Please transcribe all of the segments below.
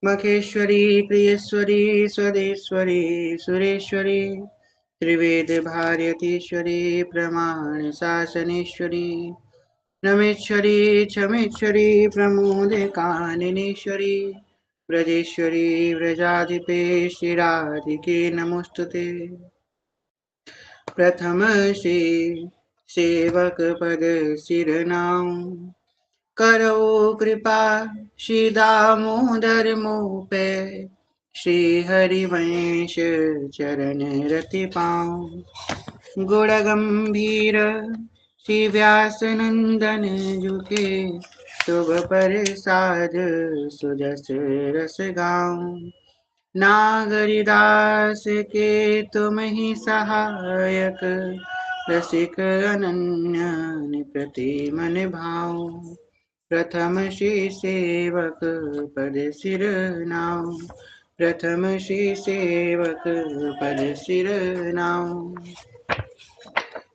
मखेश्वरी प्रियेश्वरी स्वदेश्वरी सुरेश्वरी त्रिवेद भारतीश्वरी प्रमाण शासनेश्वरी नमेश्वरी क्षमेश्वरी प्रमोद काननेश्वरी ब्रजेश्वरी व्रजाधिपे श्रीराधिके नमोस्तुते। प्रथम श्री सेवक पद सिरनाम करो कृपा श्री दामोदर मोह पे श्री हरिवंश चरण रति पाऊं गुण गंभीर श्री व्यास नंदन जुके शुभ प्रसाद सुजस रस गाऊं नागरिदास के तुम ही सहायक रसिक अनन्य प्रति मन भाव प्रथम श्री सेवक पद सिर नाम प्रथम श्री सेवक पद सिर नाम।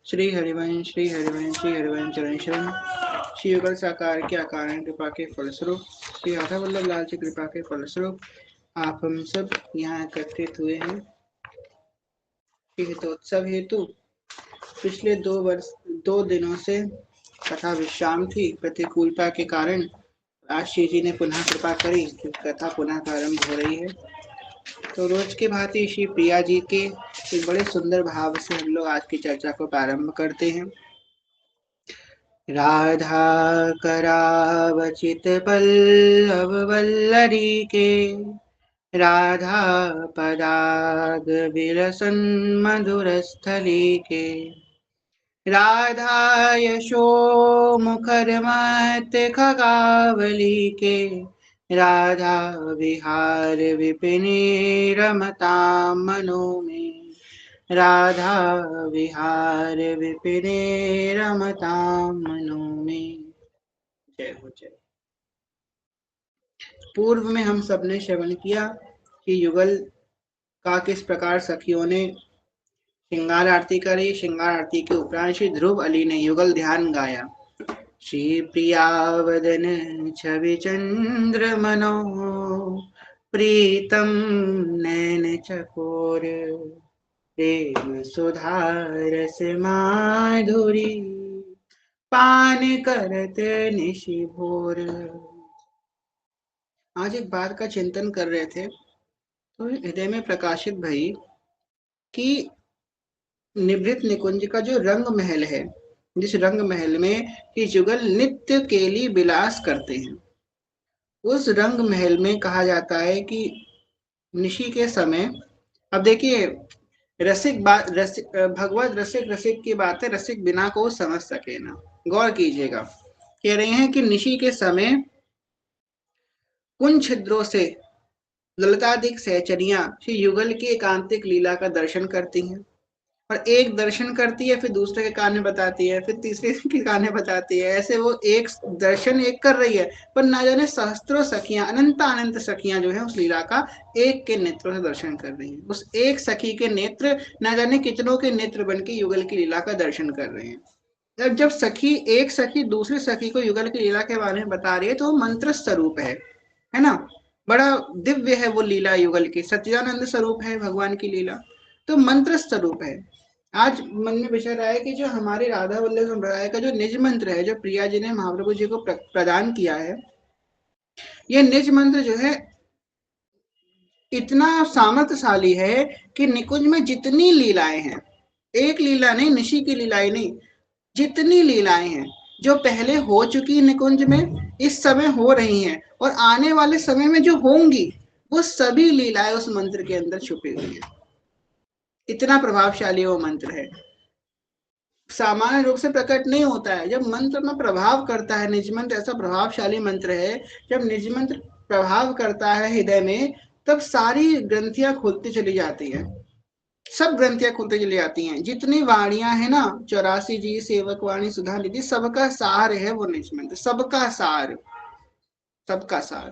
श्री हरिवंश श्री हरिवंश श्री हरिवंश चरण शरण श्री युगल साकार के अकारण कृपा के फलस्वरूप श्री राधा वल्लभ लाल की कृपा के फलस्वरूप आप हम सब यहाँ एकत्रित हुए हैं। हितोत्सव हेतु पिछले 2 दिनों से कथा विश्राम थी। प्रतिकूलता के कारण आज श्री जी ने पुनः कृपा करी कि कथा पुनः प्रारंभ हो रही है। तो रोज के भांति श्री प्रिया जी के एक बड़े सुंदर भाव से हम लोग आज की चर्चा को प्रारंभ करते हैं। राधा करावचित पल्लव वल्लरी के राधा पदाग विलसन मधुर स्थली के राधा यशो मुखर मत खगावली के राधा विहार विपिनी रमता मनो में राधा विहार विपिनी रमता मनो में। जय हो जय। पूर्व में हम सबने श्रवण किया कि युगल का किस प्रकार सखियों ने श्रृंगार आरती करी। श्रृंगार आरती के उपरांत श्री ध्रुव अली ने युगल ध्यान गाया। श्री प्रिया वदन छवि चंद्र मनो प्रीतम नैन चकोर प्रेम सुधारस माधुरी पान करत निशि भोर। आज एक बात का चिंतन कर रहे थे तो हृदय में प्रकाशित भई कि निभृत निकुंज का जो रंग महल है, जिस रंग महल में कि जुगल नित्य केली विलास करते हैं, उस रंग महल में कहा जाता है कि निशी के समय, अब देखिए रसिक भगवत रसिक की बात है, रसिक बिना को समझ सके ना। गौर कीजिएगा, कह रहे हैं कि निशी के समय कुन छिद्रों से ललितादिक सहचरियां श्री युगल की एकांतिक लीला का दर्शन करती हैं, और एक दर्शन करती है, फिर दूसरे के कान में बताती है, फिर तीसरे के कान में बताती है। ऐसे वो एक दर्शन एक कर रही है, पर ना जाने सहस्त्रों सखियां, अनंत सखियां जो है उस लीला का एक के नेत्रों से दर्शन कर रही हैं। उस एक सखी के नेत्र ना जाने कितनों के नेत्र बन के युगल की लीला का दर्शन कर रहे हैं। जब सखी एक सखी दूसरी सखी को युगल की लीला के बारे में बता रही है तो वो मंत्र स्वरूप है ना। बड़ा दिव्य है वो लीला युगल की, सच्चिदानंद स्वरूप है भगवान की लीला, तो मंत्र स्वरूप है। आज मन में विचार आया कि जो हमारे राधा वल्लभ संप्रदाय का जो निज मंत्र है, जो प्रिया जी ने महाप्रभु जी को प्रदान किया है, ये निज मंत्र जो है इतना सामर्थ्यशाली है कि निकुंज में जितनी लीलाएं हैं, एक लीला नहीं, निशी की लीलाएं नहीं, जितनी लीलाएं हैं जो पहले हो चुकी निकुंज में, इस समय हो रही हैं और आने वाले समय में जो होंगी, वो सभी लीलाएं उस मंत्र के अंदर छुपी हुई है। इतना प्रभावशाली वो मंत्र है, सामान्य रूप से प्रकट नहीं होता है। जब मंत्र में प्रभाव करता है, निज मंत्र ऐसा प्रभावशाली मंत्र है, जब निज मंत्र प्रभाव करता है हृदय में, तब सारी ग्रंथियां खुलती चली जाती हैं, सब ग्रंथियां खुलती चली जाती हैं। जितनी वाणियां है ना, 84 जी, सेवक वाणी, सुधा निधि, सबका सार है वो निज मंत्र, सबका सार, सबका सार।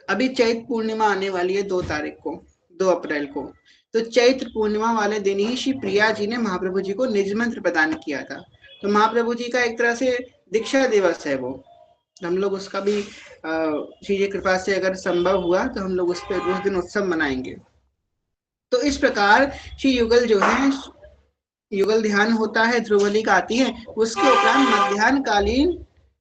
अभी चैत्र पूर्णिमा आने वाली है 2 तारीख को, 2 अप्रैल को, तो चैत्र पूर्णिमा वाले दिन ही श्री प्रिया जी ने महाप्रभु जी को निज मंत्र प्रदान किया था। तो महाप्रभु जी का एक तरह से दीक्षा दिवस है वो, हम लोग उसका भी श्री जी कृपा से अगर संभव हुआ तो हम लोग उस दिन उत्सव मनाएंगे। तो इस प्रकार श्री युगल जो है, युगल ध्यान होता है, ध्रुवलिक आती है, उसके उपरांत मध्याह्न कालीन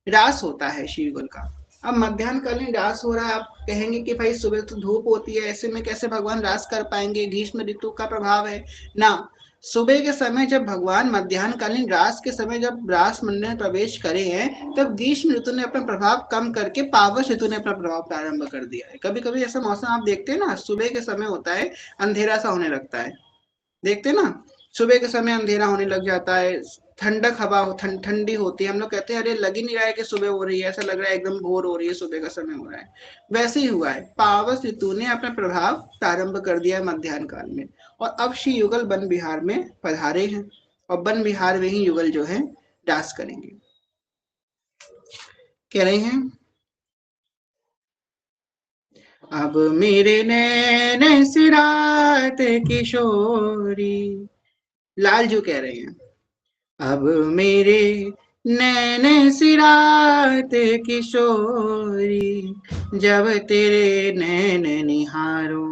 रास होता है श्री युगल का। अब मध्याह्न कालीन रास हो रहा है, आप कहेंगे कि भाई सुबह तो धूप होती है, ऐसे में कैसे भगवान रास कर पाएंगे, ग्रीष्म ऋतु का प्रभाव है ना। सुबह के समय जब भगवान मध्याह्न कालीन रास के समय जब रास मंदिर में प्रवेश करे हैं, तब ग्रीष्म ऋतु ने अपना प्रभाव कम करके पावस ऋतु ने अपना प्रभाव प्रारंभ कर दिया है। कभी कभी ऐसा मौसम आप देखते हैं ना, सुबह के समय होता है, अंधेरा सा होने लगता है, देखते ना, सुबह के समय अंधेरा होने लग जाता है, ठंडक हवा ठंडी होती है, हम लोग कहते हैं अरे लग ही नहीं रहा है कि सुबह हो रही है, ऐसा लग रहा है एकदम भोर हो रही है, सुबह का समय हो रहा है। वैसे ही हुआ है, पावस ऋतु ने अपना प्रभाव प्रारंभ कर दिया है मध्याह्न काल में, और अब श्री युगल वन विहार में पधारे हैं, और वन विहार में ही युगल जो है रास करेंगे। कह रहे हैं, अब मेरे नैन सिरात किशोरी, लालजू कह रहे हैं, अब मेरे नैन सिरात किशोरी, जब तेरे नैन निहारो,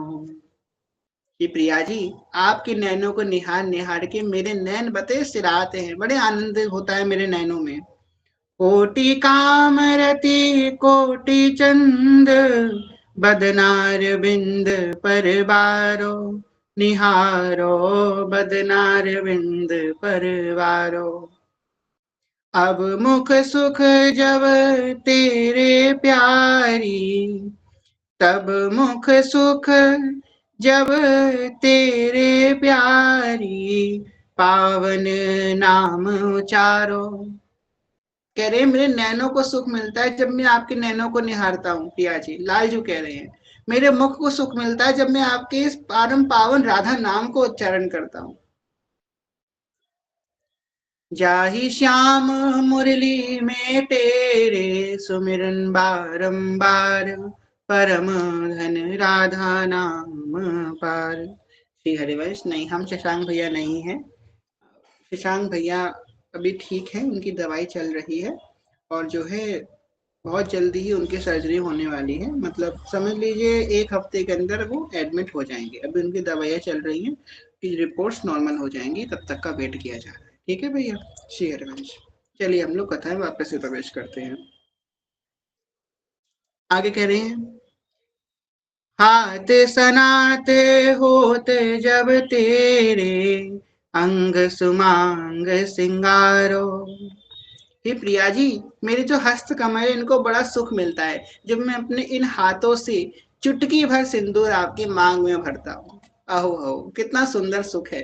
कि प्रिया जी आपके नैनों को निहार निहार के मेरे नैन बते सिराते हैं, बड़े आनंद होता है मेरे नैनों में। कोटि कामरति कोटि चंद, बदनार बिंद पर बारो, निहारो बदनार बिंद पर बारो। अब मुख सुख जब तेरे प्यारी, तब मुख सुख जब तेरे प्यारी, पावन नाम उचारो। कह रहे हैं मेरे नैनों को सुख मिलता है जब मैं आपके नैनों को निहारता हूँ पिया जी, लालजू कह रहे हैं, मेरे मुख को सुख मिलता है जब मैं आपके इस परम पावन राधा नाम को उच्चारण करता हूँ। जाहि श्याम मुरली में तेरे, सुमिरन बारंबार, परम धन राधा नाम पार। श्री हरिवंश नहीं, हम शशांक भैया नहीं है, शशांक भैया अभी ठीक है, उनकी दवाई चल रही है, और जो है बहुत जल्दी ही उनकी सर्जरी होने वाली है, मतलब समझ लीजिए 1 हफ्ते के अंदर वो एडमिट हो जाएंगे। अभी उनकी दवाइयाँ चल रही हैं, कि रिपोर्ट्स नॉर्मल हो जाएंगी, तब तक का वेट किया जा रहा है। ठीक है भैया, श्री हरिवंश। चलिए हम लोग कथा में वापस से प्रवेश करते हैं। आगे कह रहे हैं, हाथ सनात होत जब तेरे, अंग सुमांग सिंगारो। हे प्रिया जी, मेरे जो हस्त कमल है इनको बड़ा सुख मिलता है जब मैं अपने इन हाथों से चुटकी भर सिंदूर आपकी मांग में भरता हूँ। अहो अहो, कितना सुंदर सुख है।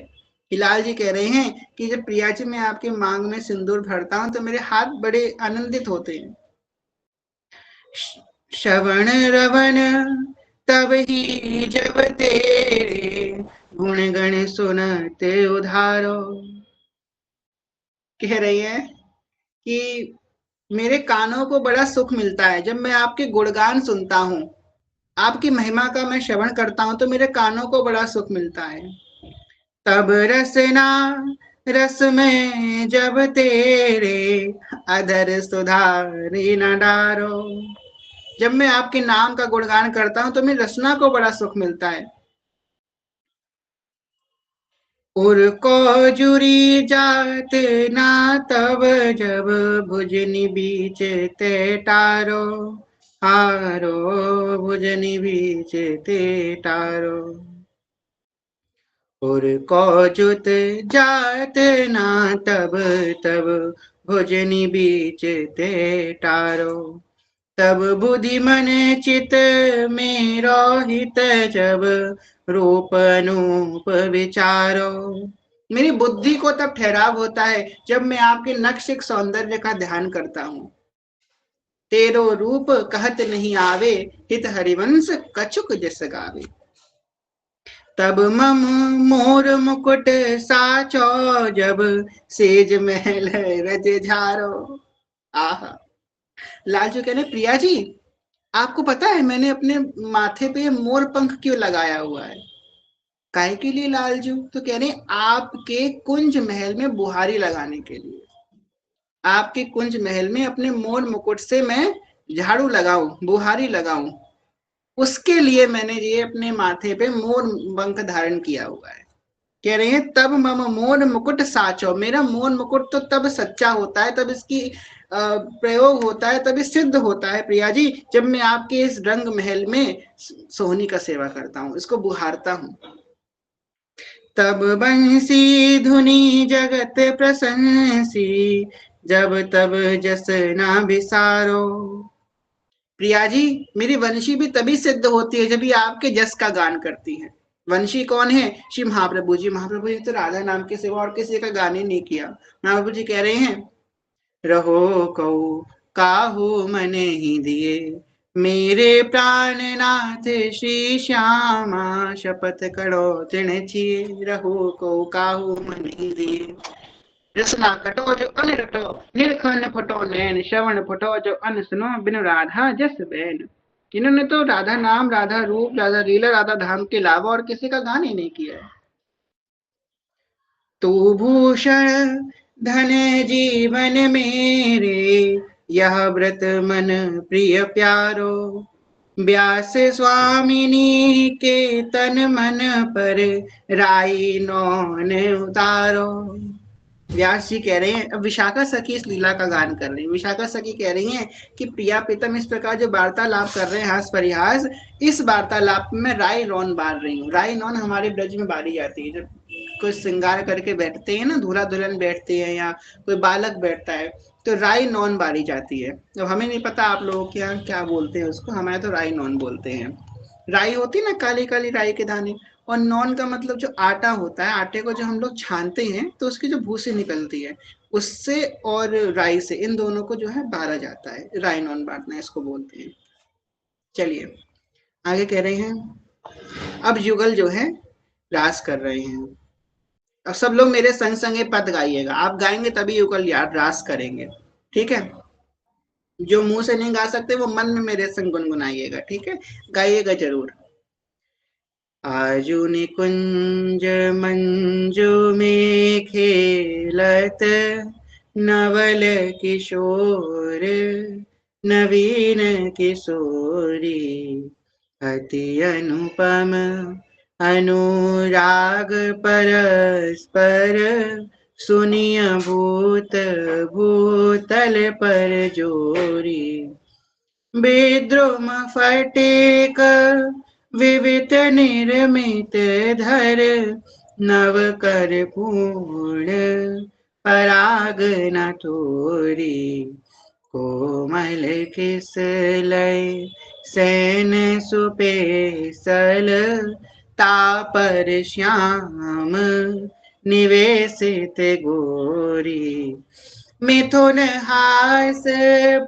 हिलाल जी कह रहे हैं कि जब प्रिया जी मैं आपकी मांग में सिंदूर भरता हूँ तो मेरे हाथ बड़े आनंदित होते हैं। श्रवण रवण तब ही जब तेरे, गुण गण सुनते उधारो। कह रही है कि मेरे कानों को बड़ा सुख मिलता है जब मैं आपके गुणगान सुनता हूँ, आपकी महिमा का मैं श्रवण करता हूँ तो मेरे कानों को बड़ा सुख मिलता है। तब रसना रस में जब तेरे, अधर सुधारी न डारो। जब मैं आपके नाम का गुणगान करता हूँ तो मेरी रसना को बड़ा सुख मिलता है। उर को जुरी जात ना तब, जब भुजनी बीच ते टारो, हारो भुजनी बीच ते टारो। उर को जुत जात ना तब, तब भुजनी बीच ते टारो। तब बुद्धि मन चित में रोहित, जब रूप अनूप विचारो। मेरी बुद्धि को तब ठहराव होता है जब मैं आपके नक्शिक सौंदर्य का ध्यान करता हूँ। तेरो रूप कहत नहीं आवे, हित हरिवंश कछुक जस गावे। तब मम मोर मुकुट साचो, जब सेज महल रज झारो। आहा, लालजू कहने प्रिया जी आपको पता है मैंने अपने माथे पे मोर पंख क्यों लगाया हुआ है? काहे के लिए लालजू? तो कह रहे आपके कुंज महल में बुहारी लगाने के लिए। आपके कुंज महल में अपने मोर मुकुट से मैं झाड़ू लगाऊं, बुहारी लगाऊं, उसके लिए मैंने ये अपने माथे पे मोर पंख धारण किया हुआ है। कह रहे हैं तब मम मोर मुकुट साचो, मेरा मोर मुकुट तो तब सच्चा होता है, तब इसकी प्रयोग होता है, तब सिद्ध होता है प्रिया जी, जब मैं आपके इस रंग महल में सोहनी का सेवा करता हूँ, इसको बुहारता हूँ। तब बंसी धुनी जगत प्रशंसी, जब तब जस ना बिसारो। प्रिया जी, मेरी वंशी भी तभी सिद्ध होती है जब ये आपके जस का गान करती है। वंशी कौन है? श्री महाप्रभु जी। महाप्रभु जी तो राधा नाम के सिवा और किसी का गान ही नहीं किया। महाप्रभु जी कह रहे हैं, रहो कौ काहू मन ही दिए, मेरे प्राणनाथ श्री श्यामा, शपथ करो तिण छिए, रहो कौ काहू मन ही दिए। रसना कटो जो अन रटो, निरखन फटो नैन, श्रवण फटो जो अन सुनो, बिनु राधा जस बैन। इन्होंने तो राधा नाम, राधा रूप, राधा लीला, राधा धाम के अलावा और किसी का गान ही नहीं किया है। तू भूषण धन जीवन मेरे, यह व्रत मन प्रिय प्यारो, व्यास स्वामिनी के तन मन पर, राई नौन उतारो। व्यास जी कह रहे हैं, अब विशाखा सखी इस लीला का गान कर रही है। विशाखा सखी कह रही हैं कि प्रिया प्रीतम इस प्रकार जो वार्तालाप कर रहे हैं, हास परिहास, इस वार्तालाप में राई नौन बार रही हूँ। राई नौन हमारे ब्रज में बारी जाती है, जब कोई श्रृंगार करके बैठते हैं ना, दूल्हा दुल्हन बैठते हैं या कोई बालक बैठता है, तो राई नौन बारी जाती है। अब हमें नहीं पता आप लोगों के यहाँ क्या बोलते हैं उसको, हमारे तो राई नौन बोलते हैं। राई होती है ना, काली काली राई के दाने, और नॉन का मतलब जो आटा होता है, आटे को जो हम लोग छानते हैं तो उसकी जो भूसी निकलती है, उससे और राई से, इन दोनों को जो है बारा जाता है, राई नॉन बांटना इसको बोलते हैं। चलिए आगे कह रहे हैं, अब युगल जो है रास कर रहे हैं। अब सब लोग मेरे संग संग ये पद गाइएगा, आप गाएंगे तभी युगल यार रास करेंगे, ठीक है? जो मुंह से नहीं गा सकते वो मन में मेरे संग गुनगुनाइएगा, ठीक है? गाइएगा जरूर। आजु निकुंज मंजू में खेलत, नवल किशोर नवीन किशोरी, अति अनुपम अनुराग परस्पर, सुनिय भूत भूतल पर जोरी, विद्रुम फटिक विवित निर्मित धर, नव कर पूर्ण पराग न थोरी, कोमल किसलय सैन सुपेसल, तापर श्याम निवेशित गोरी, मिथुन हास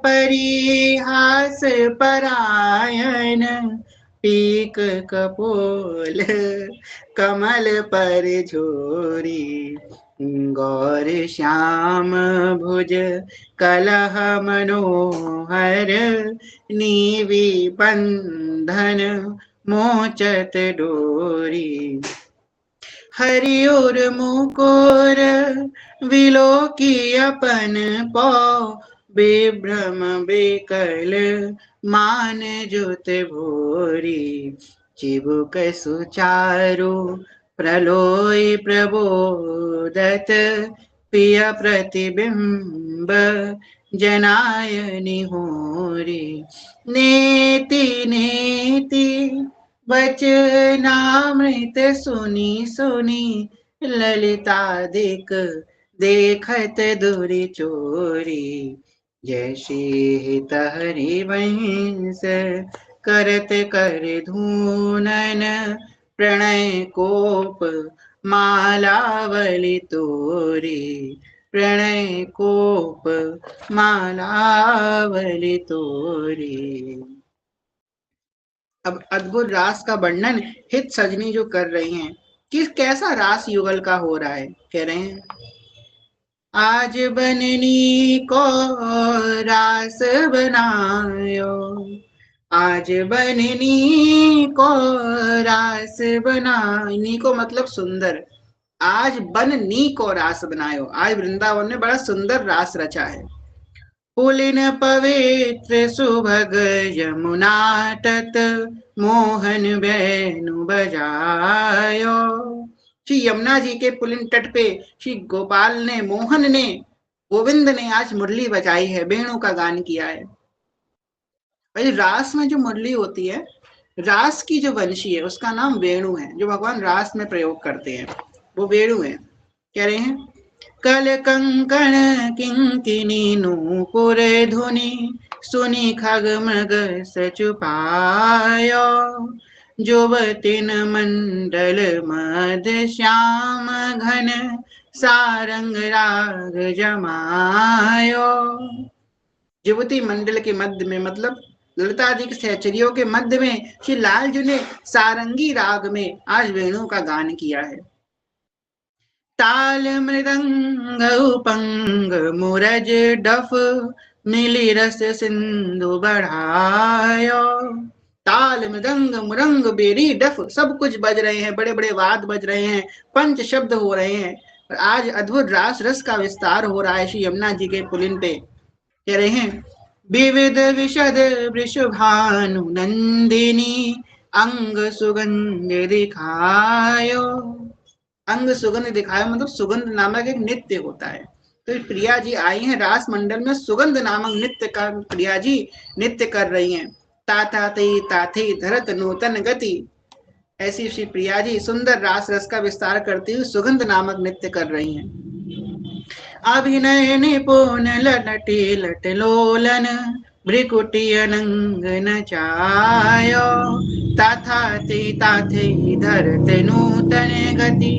परिहास परायण, पीक कपोल कमल पर झोरी, गौर श्याम भुज कलह मनोहर, नीवी बंधन मोचत डोरी, हरिउर मुकुर विलोकी अपन पौ, विभ्रम बेकल मान जुत भोरी, चिबुक सुचारु प्रलोय प्रबोदत, पिय प्रतिबिंब जनाय निहोरी, नेति नेति वचनामृत सुनी सुनी, ललितादिक देखत दूरी चोरी, जैसे हित हरिवंश करत कर धूनन, प्रणय कोप मालावली तोरी, प्रणय कोप मालावली तोरी। अब अद्भुत रास का वर्णन हित सजनी जो कर रही हैं, किस कैसा रास युगल का हो रहा है। कह रहे हैं, आज बननी को रास बनायो, आज बननी को रास बनानी को मतलब सुंदर, आज बननी को रास बनायो, आज वृंदावन में बड़ा सुंदर रास रचा है। पुलिन पवित्र सुभग यमुना तट, मोहन वेणु बजायो। श्री यमुना जी के पुलिन तट पे श्री गोपाल ने, मोहन ने, गोविंद ने आज मुरली बजाई है, वेणु का गान किया है। भाई रास में जो मुरली होती है, रास की जो वंशी है उसका नाम वेणु है, जो भगवान रास में प्रयोग करते हैं वो वेणु है। कह रहे हैं कल कंकण किंकिनी नूपुर धुनि, सुनि खग मृग सचुपायो। जुवतिन मंडल मद श्याम घन, सारंग राग जमायो। युवती मंडल के मध्य में, मतलब ललिता जी के सहचरियों के मध्य में श्री लाल जी ने सारंगी राग में आज वेणु का गान किया है। ताल मृदंग उपंग मुरज डफ, मिली रस सिंधु बढ़ायो। ताल मृदंग मुरंग बेरी डफ सब कुछ बज रहे हैं, बड़े बड़े वाद बज रहे हैं, पंच शब्द हो रहे हैं, और आज अद्भुत रास रस का विस्तार हो रहा है श्री यमुना जी के पुलिन पे। कह रहे हैं विविध विशद वृषभानु नंदिनी, अंग सुगंध दिखायो। अंग सुगंध दिखायो मतलब सुगंध नामक एक नृत्य होता है। तो प्रिया जी आई हैं रास मंडल में, सुगंध नामक नृत्य का प्रिया जी नृत्य कर रही हैं। ताता तई ताथी धरत नूतन गति, ऐसी श्री प्रिया जी सुंदर रास रस का विस्तार करती हुई सुगंध नामक नृत्य कर रही हैं। अभिनय निपुण ललटी लट लोलन, भ्रिकुटी अनंग नचायो। तथा ते ताथे धरत नूतन गति,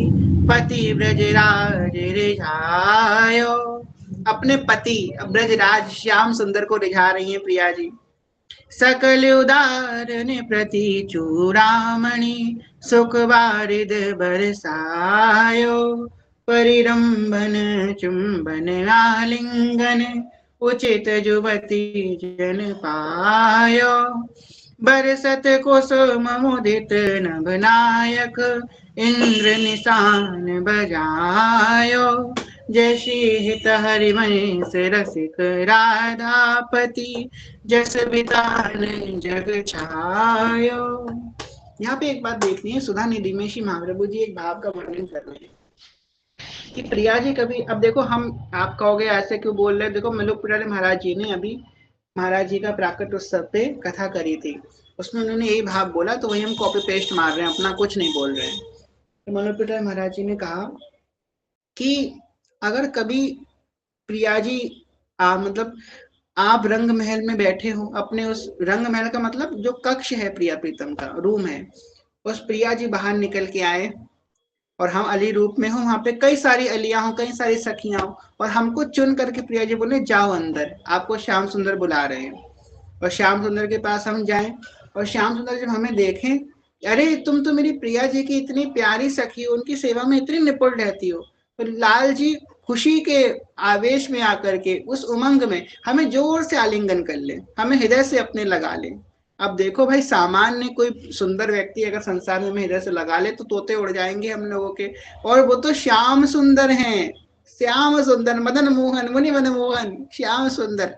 पति ब्रजराज रिझायो। अपने पति ब्रजराज श्याम सुंदर को रिझा रही हैं प्रिया जी। सकल उदारन प्रति चूड़ामणि, सुख बारिद बरसायो। परिरंभन चुंबन आलिंगन, उचित जुवती जन पायो। बरसत कुसुम मुदित नभनायक, इंद्र निशान बजायो। जैसी हित हरिवंश रसिक राधापति, जस वितान जग छायो। यहाँ पे एक बात देखनी है, सुधा निधि में श्री महाप्रभु जी एक भाव का वर्णन कर रहे हैं कि प्रिया जी कभी, अब देखो हम, आप कहोगे ऐसे क्यों बोल रहे हैं, देखो मलुक पुराने महाराज जी ने अभी महाराज जी का प्राकट उत्सव पे कथा करी थी, उसमें उन्होंने यही भाव बोला, तो वही हम कॉपी पेस्ट मार रहे हैं, अपना कुछ नहीं बोल रहे हैं। तो मलुक पुराने महाराज जी ने कहा कि अगर कभी प्रिया जी मतलब आप रंग महल में बैठे हो, अपने उस रंग महल का मतलब जो कक्ष है प्रिया प्रीतम का रूम है, उस प्रिया जी बाहर निकल के आए और हम अली रूप में हो, वहां पे कई सारी अलियां हो, कई सारी सखियां हो, और हमको चुन करके प्रिया जी बोले जाओ अंदर, आपको श्याम सुंदर बुला रहे हैं, और श्याम सुंदर के पास हम जाएं, और श्याम सुंदर जब हमें देखें, अरे तुम तो मेरी प्रिया जी की इतनी प्यारी सखी हो, उनकी सेवा में इतनी निपुण रहती हो, तो लाल जी खुशी के आवेश में आकर के उस उमंग में हमें जोर से आलिंगन कर ले, हमें हृदय से अपने लगा ले। अब देखो भाई, सामान्य कोई सुंदर व्यक्ति अगर संसार में हृदय से लगा ले तो तोते उड़ जाएंगे हम लोगों के, और वो तो श्याम सुंदर हैं, श्याम सुंदर मदन मोहन मुनि मन मोहन श्याम सुंदर।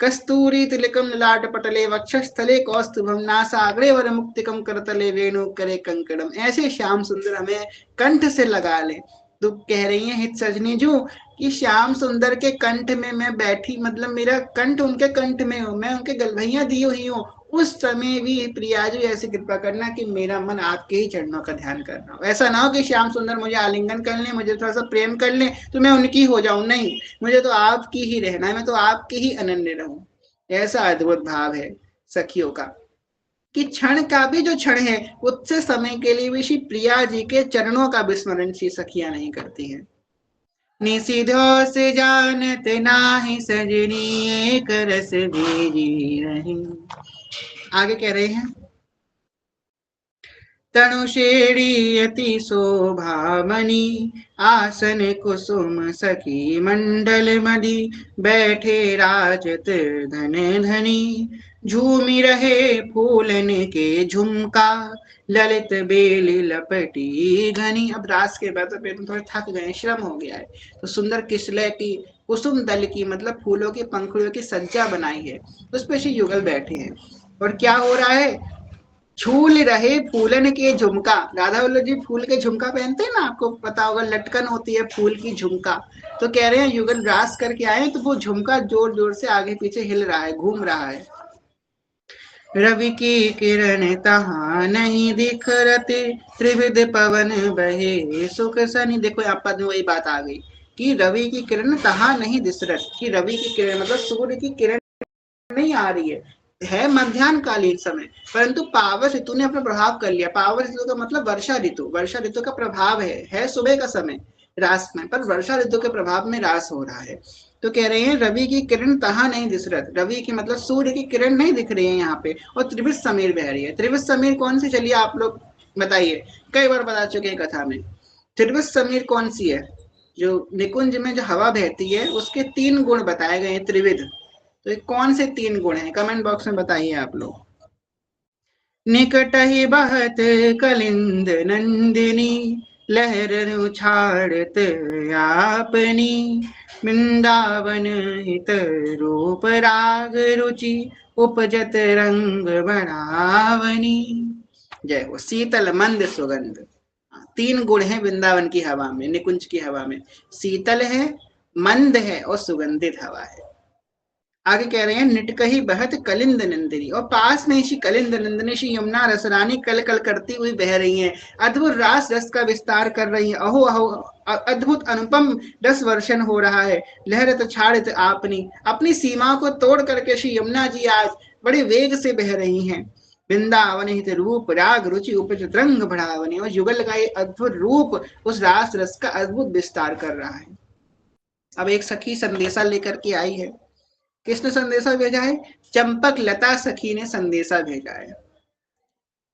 कस्तूरी तिलकम ललाट पटले, वक्षस्थले कौस्तुभम, नासाग्रे वर मुक्तिकम करतले, वेणु करे कंकड़म। ऐसे श्याम सुंदर हमें कंठ से लगा ले। तो कह रही है हित सजनी जो कि श्याम सुंदर के कंठ में मैं बैठी, मतलब मेरा कंठ उनके कंठ में हो, मैं उनके गलभैया दी हुई हूँ, उस समय भी प्रिया जी ऐसी कृपा करना कि मेरा मन आपके ही चरणों का ध्यान करना हो। ऐसा ना हो कि श्याम सुंदर मुझे आलिंगन कर ले, मुझे थोड़ा सा प्रेम कर ले तो मैं उनकी हो जाऊं, नहीं, मुझे तो आपकी ही रहना है, मैं तो आपकी ही अनन्य रहूं। ऐसा अद्भुत भाव है सखियों का कि क्षण का भी जो क्षण है, उससे समय के लिए भी श्री प्रिया जी के चरणों का विस्मरण श्री सखियां नहीं करती हैं। निशिधो से जानत नाही सजनी, एक रस भेजी रही। आगे कह रहे हैं तनुषेणी अति शोभामणि, आसन कुसुम सखी मंडल मणि, बैठे राजत धन धनी, झूमी रहे फूलन के झुमका, ललित बेली लपटी घनी। अब रास के बाद तो थोड़े थक गए, श्रम हो गया है, तो सुंदर किसले की कुसुम दल की मतलब फूलों की पंखुड़ियों की सज्जा बनाई है, उस पे श्री युगल बैठे हैं। और क्या हो रहा है, झूल रहे फूलन के झुमका। राधा वल्लभ जी फूल के झुमका पहनते हैं ना, आपको पता होगा, लटकन होती है फूल की झुमका। तो कह रहे हैं युगल रास करके आए तो वो झुमका जोर जोर से आगे पीछे हिल रहा है, घूम रहा है। रवि की किरण तहाँ नहीं दिखरते, त्रिविध पवन बहे सुख सनी। देखो यहाँ पद में वही बात आ गई कि रवि की किरण तहाँ नहीं दिसरत, कि रवि की किरण मतलब सूर्य की किरण नहीं आ रही है मध्यान्ह कालीन समय, परंतु पावस ऋतु ने अपना प्रभाव कर लिया। पावस ऋतु का मतलब वर्षा ऋतु, वर्षा ऋतु का प्रभाव है सुबह का समय रास में, पर वर्षा ऋतु के प्रभाव में रास हो रहा है। तो कह रहे हैं रवि की किरण तहाँ नहीं दिस रही, रवि की मतलब सूर्य की किरण नहीं दिख रही है यहाँ पे, और त्रिविध समीर बह रही है। त्रिविध समीर कौन सी, चलिए आप लोग बताइए, कई बार बता चुके हैं कथा में। त्रिविध समीर कौन सी है, जो निकुंज में जो हवा बहती है उसके 3 गुण बताए गए हैं त्रिविध। तो ये कौन से 3 गुण हैं, कमेंट बॉक्स में बताइए आप लोग। निकट ही बहत कलिंद नंदिनी, लहर उछाड़त आपनी, वृंदावन हित रूप राग रुचि, उपजत रंग बढ़ावनी। जय हो। शीतल मंद सुगंध, 3 गुण है वृंदावन की हवा में, निकुंज की हवा में, शीतल है, मंद है और सुगंधित हवा है। आगे कह रहे हैं निटकही बहत कलिंद नंदिनी, और पास में श्री कलिंद नंदिनी श्री यमुना रसरानी कल कल करती हुई बह रही हैं, अद्भुत रास रस का विस्तार कर रही हैं। अहो अहो, अद्भुत अनुपम रस वर्षण हो रहा है। लहरत छाड़ित आपनी, अपनी सीमा को तोड़ करके श्री यमुना जी आज बड़े वेग से बह रही हैं। वृंदावन हित रूप राग रुचि उपज रंग बढ़ावनी, और युगल का ये अद्भुत रूप उस रास रस का अद्भुत विस्तार कर रहा है। अब एक सखी संदेशा लेकर के आई है। किसने संदेशा भेजा है, चंपक लता सखी ने संदेशा भेजा है।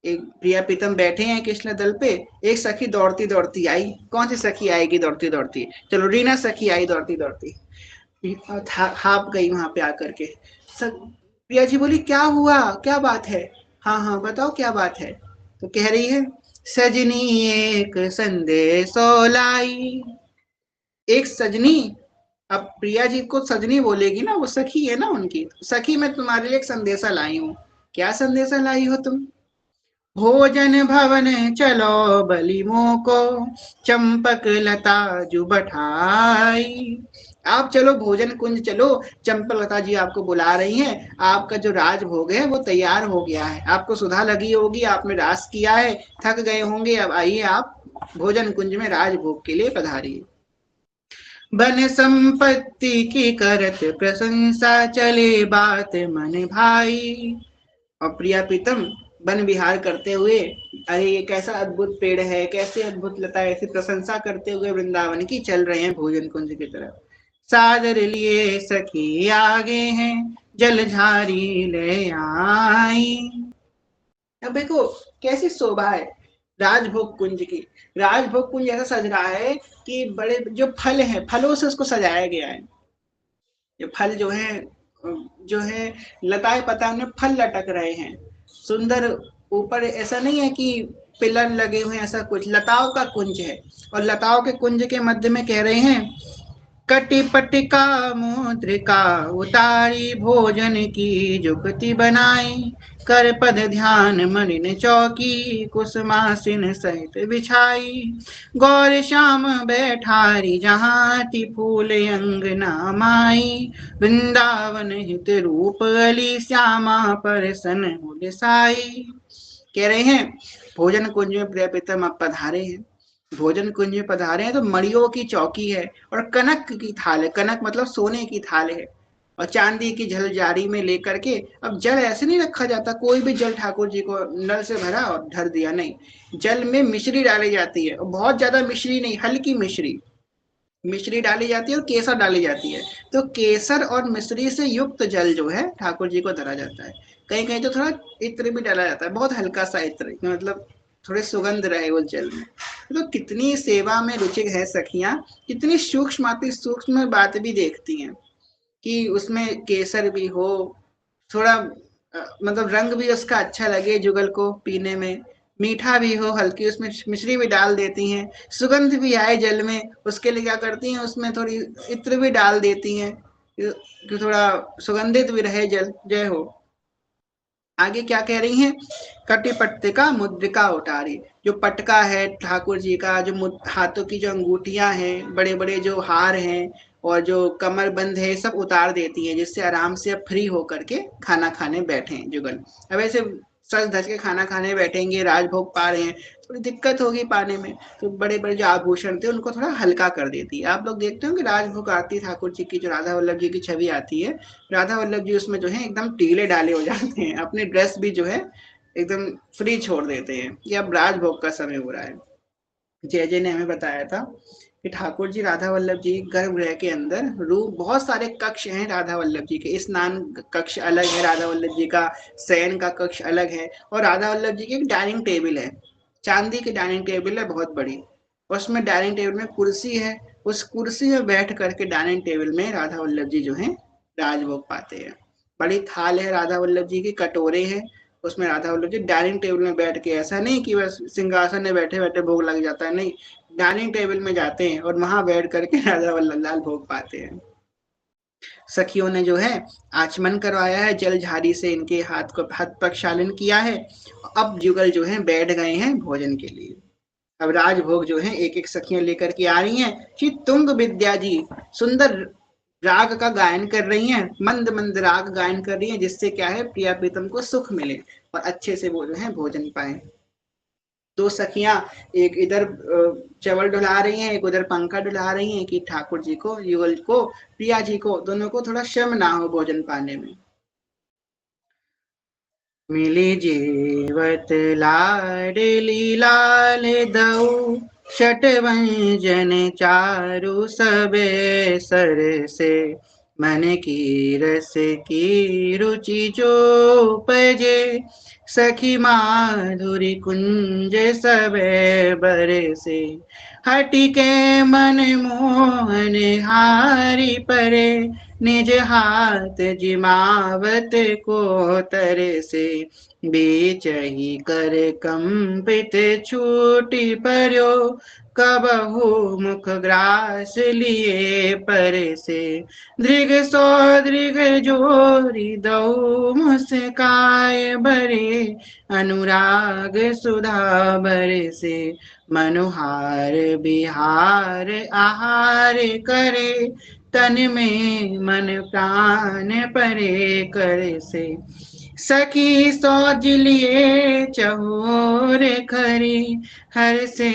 एक प्रिया प्रीतम बैठे हैं कृष्ण दल पे, एक सखी दौड़ती दौड़ती आई। कौन सी सखी आएगी दौड़ती दौड़ती, चलो रीना सखी आई दौड़ती दौड़ती, हाप गई वहां पे आकर के। प्रिया जी बोली क्या हुआ, क्या बात है, हाँ हाँ बताओ क्या बात है। तो कह रही है सजनी एक संदेशो लाई, एक सजनी, अब प्रिया जी को सजनी बोलेगी ना, वो सखी है ना उनकी, सखी मैं तुम्हारे लिए एक संदेशा लाई हूँ। क्या संदेशा लाई हो तुम, भोजन भवन चलो बलि को, चंपक लता जु बैठाई। आप चलो भोजन कुंज चलो, चंपक लता जी आपको बुला रही हैं, आपका जो राजभोग है वो तैयार हो गया है, आपको सुधा लगी होगी, आपने रास किया है, थक गए होंगे, अब आइए आप भोजन कुंज में राजभोग के लिए पधारिए। बन संपत्ति की करत प्रशंसा, चले बात मन भाई। और प्रिया प्रीतम वन विहार करते हुए, अरे ये कैसा अद्भुत पेड़ है, कैसे अद्भुत लता है, ऐसी प्रशंसा करते हुए वृंदावन की चल रहे हैं भोजन कुंज की तरफ। सादर लिए सखी आगे हैं, जल झारी ले आई। अब देखो कैसी शोभा है राजभोग कुंज की। राजभोग कुंज ऐसा सज रहा है कि बड़े जो फल है, फलों से उसको सजाया गया है। ये फल जो है लताए पता में फल लटक रहे हैं, सुंदर। ऊपर ऐसा नहीं है कि पिलर लगे हुए हैं, ऐसा कुछ, लताओं का कुंज है। और लताओं के कुंज के मध्य में कह रहे हैं कटिपटिका मुद्रिका उतारी, भोजन की जुगति बनाई, कर पद ध्यान मलिन चौकी, कुसुमासीन सहित बिछाई, गौर श्याम बैठारी जहाँ, फूल अंगना माई, वृंदावन हित रूप अली, श्यामा पर सन साई। कह रहे हैं भोजन कुंज में प्रिय प्रीतम आप पधारे हैं, भोजन कुंज में पधारे हैं तो मड़ियों की चौकी है और कनक की थाल है, कनक मतलब सोने की थाल है, और चांदी की झल जारी में लेकर के। अब जल ऐसे नहीं रखा जाता, कोई भी जल ठाकुर जी को नल से भरा और धर दिया, नहीं, जल में मिश्री डाली जाती है, और बहुत ज्यादा मिश्री नहीं, हल्की मिश्री, मिश्री डाली जाती है और केसर डाली जाती है। तो केसर और मिश्री से युक्त जल जो है ठाकुर जी को धरा जाता है। कहीं कहीं तो थोड़ा इत्र भी डाला जाता है, बहुत हल्का सा इत्र, मतलब थोड़े सुगंध रहे उस जल में। तो कितनी सेवा में रुचि है सखियां, कितनी सूक्ष्म अति सूक्ष्म बात भी देखती हैं कि उसमें केसर भी हो, थोड़ा मतलब रंग भी उसका अच्छा लगे जुगल को पीने में, मीठा भी हो, हल्की उसमें मिश्री भी डाल देती हैं, सुगंध भी आए जल में, उसके लिए क्या करती हैं, उसमें थोड़ी इत्र भी डाल देती हैं कि थोड़ा सुगंधित भी रहे जल। जय हो। आगे क्या कह रही हैं, कटी पट्टिका मुद्रिका उतारी, जो पटका है ठाकुर जी का, जो हाथों की जो अंगूठियां हैं, बड़े बड़े जो हार हैं और जो कमर बंद है, सब उतार देती है, जिससे आराम से अब फ्री होकर के खाना खाने बैठे जुगल। अब ऐसे सज धज के खाना खाने बैठेंगे, राजभोग पा रहे हैं, थोड़ी दिक्कत होगी पाने में, तो बड़े बड़े जो आभूषण थे उनको थोड़ा हल्का कर देती है। आप लोग देखते हो कि राजभोग आरती ठाकुर जी की, जो राधा वल्लभ जी की छवि आती है, राधा वल्लभ जी उसमें जो है एकदम टीले डाले हो जाते हैं, अपनी ड्रेस भी जो है एकदम फ्री छोड़ देते हैं कि अब राजभोग का समय हो रहा है। जय जय ने हमें बताया था कि ठाकुर जी राधा वल्लभ जी गर्भगृह के अंदर रूप, बहुत सारे कक्ष हैं राधा वल्लभ जी के, स्नान कक्ष अलग है, राधा वल्लभ जी का शयन का कक्ष अलग है, और राधा वल्लभ जी की एक डाइनिंग टेबल है, चांदी की डाइनिंग टेबल है बहुत बड़ी, उसमें डाइनिंग टेबल में कुर्सी है, उस कुर्सी में बैठ करके डाइनिंग टेबल में राधा वल्लभ जी जो है राजभोग पाते हैं। बड़ी थाल है राधा वल्लभ जी की, कटोरे हैं, उसमें राधा वल्लभ जी डाइनिंग टेबल में बैठ के, ऐसा नहीं कि बस सिंहासन में बैठे बैठे भोग लग जाता है, नहीं, डाइनिंग टेबल में जाते हैं और वहां बैठ करके राधा वल्लभ लाल भोग पाते हैं। सखियों ने जो है आचमन करवाया है, जल झाड़ी से इनके हाथ को हाथ प्रक्षालन किया है, अब जुगल जो है बैठ गए हैं भोजन के लिए। अब राजभोग जो है एक एक सखियां लेकर के आ रही हैं, कि तुंग विद्या जी सुंदर राग का गायन कर रही हैं, मंद मंद राग गायन कर रही हैं, जिससे क्या है प्रिया प्रीतम को सुख मिले और अच्छे से वो जो है भोजन पाए। दो सखियां एक इधर चवल डुला रही हैं, एक उधर पंखा डुला रही हैं, कि ठाकुर जी को, युगल को, प्रिया जी को, दोनों को थोड़ा श्रम ना हो भोजन पाने में। मिली जीवत लाडली लाल दऊ, शट व्यंजन चारु सबे सर से, मन की रस की रुचि जो उपजे, सखी माधुरी कुंज सबे बरसे, हटि के मन मोहन हारी परे, निज हाथ जिमावत को तरसे, बीच ही कर कंपित छूटी पर्यो, कबहु मुख ग्रास लिए परसे, दृग सो दृग जोरी दऊ मुस्काय भरे, अनुराग सुधा बरसे, मनुहार बिहार आहार करे, तन में मन प्राण परे कर से, सखी सोज लिए चहोर खरी, हर से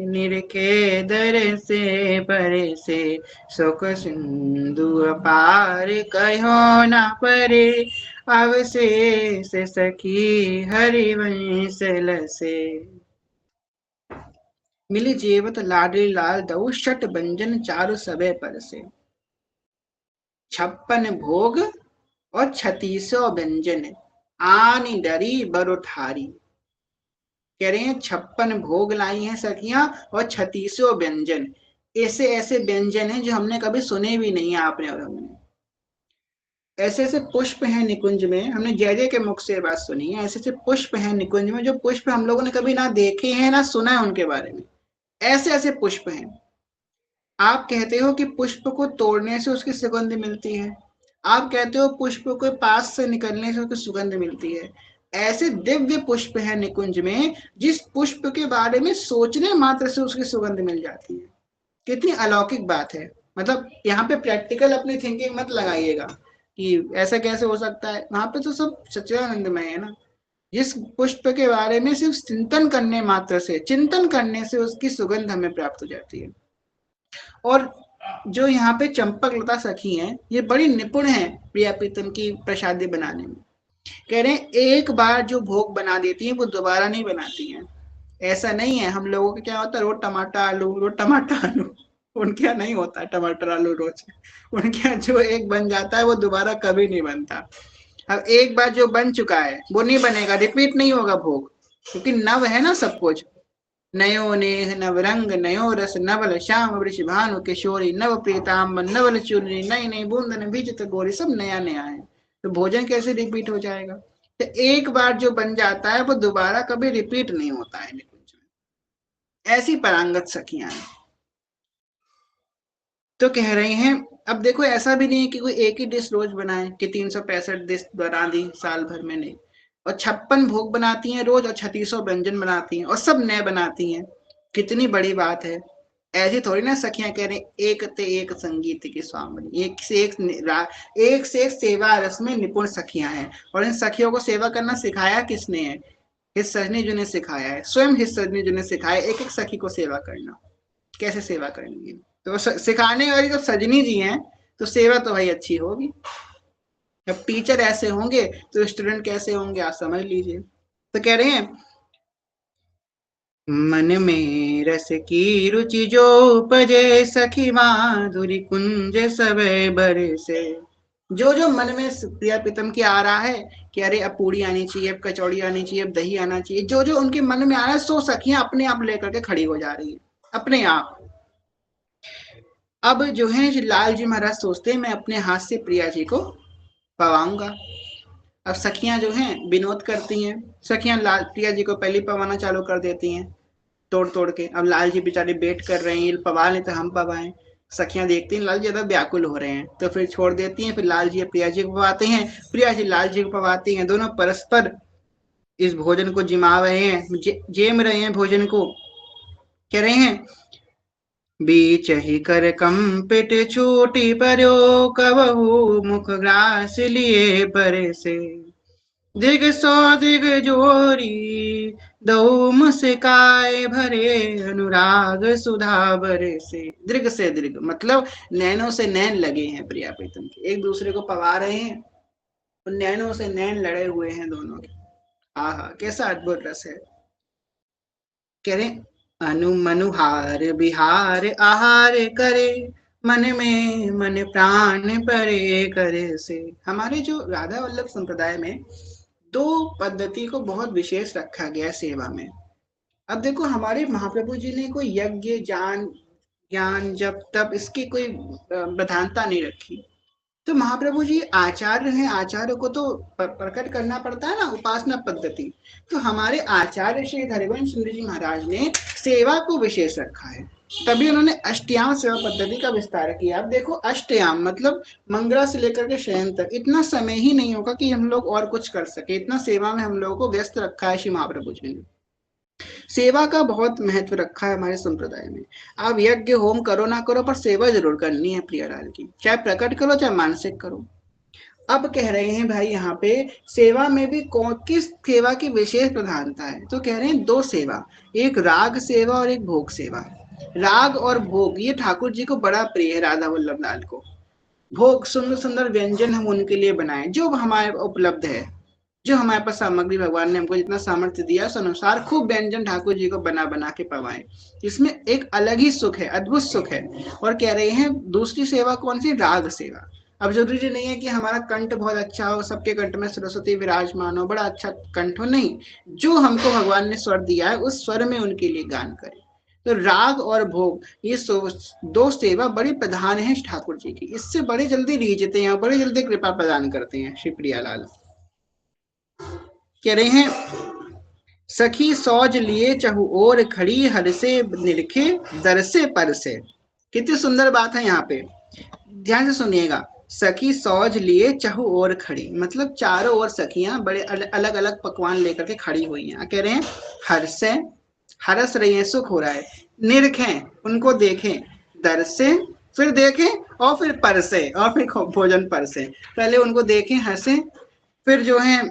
निरखे दर से परे से, सुख सिंधु अपार कहो न परे, अवशेष सखी हरिवंश लसे। मिली जेवत लाडली लाल दऊ, शट भंजन चारु सबे पर से, 56 भोग और 36 व्यंजन, आनी डरी बरो ठारी। कह रहे हैं 56 भोग लाई हैं सखियां और 36 व्यंजन, ऐसे ऐसे व्यंजन हैं जो हमने कभी सुने भी नहीं है आपने और हमने। ऐसे ऐसे पुष्प हैं निकुंज में, हमने जय जय के मुख से बात सुनी है, ऐसे ऐसे पुष्प हैं निकुंज में जो पुष्प हम लोगों ने कभी ना देखे हैं ना सुना है उनके बारे में, ऐसे ऐसे पुष्प हैं। आप कहते हो कि पुष्प को तोड़ने से उसकी सुगंध मिलती है, आप कहते हो पुष्प को पास से निकलने से उसकी सुगंध मिलती है, ऐसे दिव्य पुष्प है निकुंज में जिस पुष्प के बारे में सोचने मात्र से उसकी सुगंध मिल जाती है। कितनी अलौकिक बात है। मतलब यहाँ पे प्रैक्टिकल अपनी थिंकिंग मत लगाइएगा कि ऐसा कैसे हो सकता है, वहां पे तो सब सच्चिदानंदमय है ना। जिस पुष्प के बारे में सिर्फ चिंतन करने मात्र से, चिंतन करने से उसकी सुगंध हमें प्राप्त हो जाती है। और जो यहाँ पे चंपक लता सखी हैं, ये बड़ी निपुण हैं प्रिया प्रीतम की प्रसादी बनाने में। कह रहे हैं एक बार जो भोग बना देती हैं वो दोबारा नहीं बनाती हैं। ऐसा नहीं है, हम लोगों का क्या होता है, रोज टमाटर आलू, रोज टमाटर आलू, उनके यहाँ नहीं होता टमाटर आलू रोज। उनके यहाँ जो एक बन जाता है वो दोबारा कभी नहीं बनता। अब एक बार जो बन चुका है वो नहीं बनेगा, रिपीट नहीं होगा भोग, क्योंकि नव है ना सब कुछ। नयो नेह नव रंग नयो रस, नवल श्याम वृष भानु किशोरी, नव प्रीताम्बर नवल चुनरी, नई नई बूंदन विजित गोरी, सब नया नया है, तो भोजन कैसे रिपीट हो जाएगा। तो एक बार जो बन जाता है वो दोबारा कभी रिपीट नहीं होता है निकुंज में। ऐसी पारंगत सखियां हैं। तो कह रही हैं, अब देखो ऐसा भी नहीं है कि कोई एक ही डिश रोज बनाए कि 365 डिश बना दी साल भर में, नहीं। और 56 भोग बनाती हैं रोज और 3600 व्यंजन बनाती हैं और सब नए बनाती हैं। कितनी बड़ी बात है। ऐसी थोड़ी ना सखियां कह रही एक ते एक संगीत की स्वामिनी, एक से एक सेवा रस में निपुण सखियां हैं। और इन सखियों को सेवा करना सिखाया किसने है? हित सजनी जी ने सिखाया है, स्वयं हित सजनी जी ने सिखाया एक एक सखी को सेवा करना, कैसे सेवा करनी है। तो सिखाने वाली जब सजनी जी हैं तो सेवा तो भाई अच्छी होगी। जब टीचर ऐसे होंगे तो स्टूडेंट कैसे होंगे, आप समझ लीजिए। तो कह रहे हैं, मन में रस की रुचि जो उपजे सखी माधुरी कुंज सब बरसे। जो जो मन में प्रिया प्रीतम की आ रहा है कि अरे अब पूड़ी आनी चाहिए, अब कचौड़ी आनी चाहिए, अब दही आना चाहिए, जो जो उनके मन में आ रहा है सो सखियां अपने आप लेकर के खड़ी हो जा रही है, अपने आप। अब जो है लाल जी महाराज सोचते हैं मैं अपने हाथ से प्रिया जी को पवाऊंगा। अब सखियां जो हैं विनोद करती हैं, सखियां लाल प्रिया जी को पहले पवाना चालू कर देती हैं तोड़ तोड़ के। अब लाल जी बेचारे वेट कर रहे हैं, पवा लें तो हम पवाएं। सखियां देखती हैं लाल जी ज्यादा व्याकुल हो रहे हैं तो फिर छोड़ देती हैं। फिर लाल जी प्रिया जी को पवाते हैं, प्रिया जी लाल जी को पवाती हैं। दोनों परस्पर इस भोजन को जिमा रहे हैं, जेम रहे हैं भोजन को। कह रहे हैं, बीच ही कर कंपित छूटी पर्यो कबहू मुख ग्रास लिए परे से। दिग सौ दिग जोरी दऊ मुस्काए भरे अनुराग सुधा बरे से। दीर्घ से दीर्घ मतलब नैनों से नैन लगे हैं प्रिया प्रीतम के, एक दूसरे को पवा रहे हैं और नैनों से नैन लड़े हुए हैं दोनों के। आहा कैसा अद्भुत रस है। कह रहे, अनु मनुहार बिहार आहार करे मन में मन प्राण परे करे से। हमारे जो राधा वल्लभ संप्रदाय में दो पद्धति को बहुत विशेष रखा गया सेवा में। अब देखो हमारे महाप्रभु जी ने कोई यज्ञ जान ज्ञान जब तब इसकी कोई प्रधानता नहीं रखी। तो महाप्रभु जी आचार्य हैं, आचार्य को तो प्रकट करना पड़ता है ना उपासना पद्धति। तो हमारे आचार्य श्री हरिवंश सुंदर जी महाराज ने सेवा को विशेष रखा है, तभी उन्होंने अष्टयाम सेवा पद्धति का विस्तार किया। अब देखो अष्टयाम मतलब मंगला से लेकर के शयन तक इतना समय ही नहीं होगा कि हम लोग और कुछ कर सके, इतना सेवा में हम लोगों को व्यस्त रखा है श्री महाप्रभु जी ने। सेवा का बहुत महत्व रखा है हमारे संप्रदाय में। आप यज्ञ होम करो ना करो पर सेवा जरूर करनी है प्रियलाल की, चाहे प्रकट करो चाहे मानसिक करो। अब कह रहे हैं भाई यहाँ पे सेवा में भी किस सेवा की विशेष प्रधानता है। तो कह रहे हैं दो सेवा, एक राग सेवा और एक भोग सेवा। राग और भोग ये ठाकुर जी को बड़ा प्रिय है, राधा वल्लभ लाल को। भोग सुंदर सुंदर व्यंजन हम उनके लिए बनाए जो हमारे उपलब्ध है, जो हमारे पास सामग्री भगवान ने हमको जितना सामर्थ्य दिया उस अनुसार खूब व्यंजन ठाकुर जी को बना बना के पवाएं। इसमें एक अलग ही सुख है, अद्भुत सुख है। और कह रहे हैं दूसरी सेवा कौन सी, राग सेवा। अब जरूरी नहीं है कि हमारा कंठ बहुत अच्छा हो, सबके कंठ में सरस्वती विराजमान हो, बड़ा अच्छा कंठ हो, नहीं। जो हमको भगवान ने स्वर दिया है उस स्वर में उनके लिए गान करें। तो राग और भोग ये दो सेवा बड़ी प्रधान है ठाकुर जी की। इससे बड़ी जल्दी रीझते हैं, बड़ी जल्दी कृपा प्रदान करते हैं श्री प्रियालाल। कह रहे हैं, सखी सौज लिए चहु और खड़ी हर से निरखे दर से पर से। कितनी सुंदर बात है यहाँ पे, ध्यान से सुनिएगा। सखी सौज लिए चहु और खड़ी मतलब चारों ओर सखियां बड़े अलग अलग पकवान लेकर के खड़ी हुई हैं। कह रहे हैं हर से, हरस रही है, सुख हो रहा है। निरखें उनको देखें, दर से फिर देखें और फिर पर से और फिर भोजन पर से। पहले उनको देखें हंसे, फिर जो है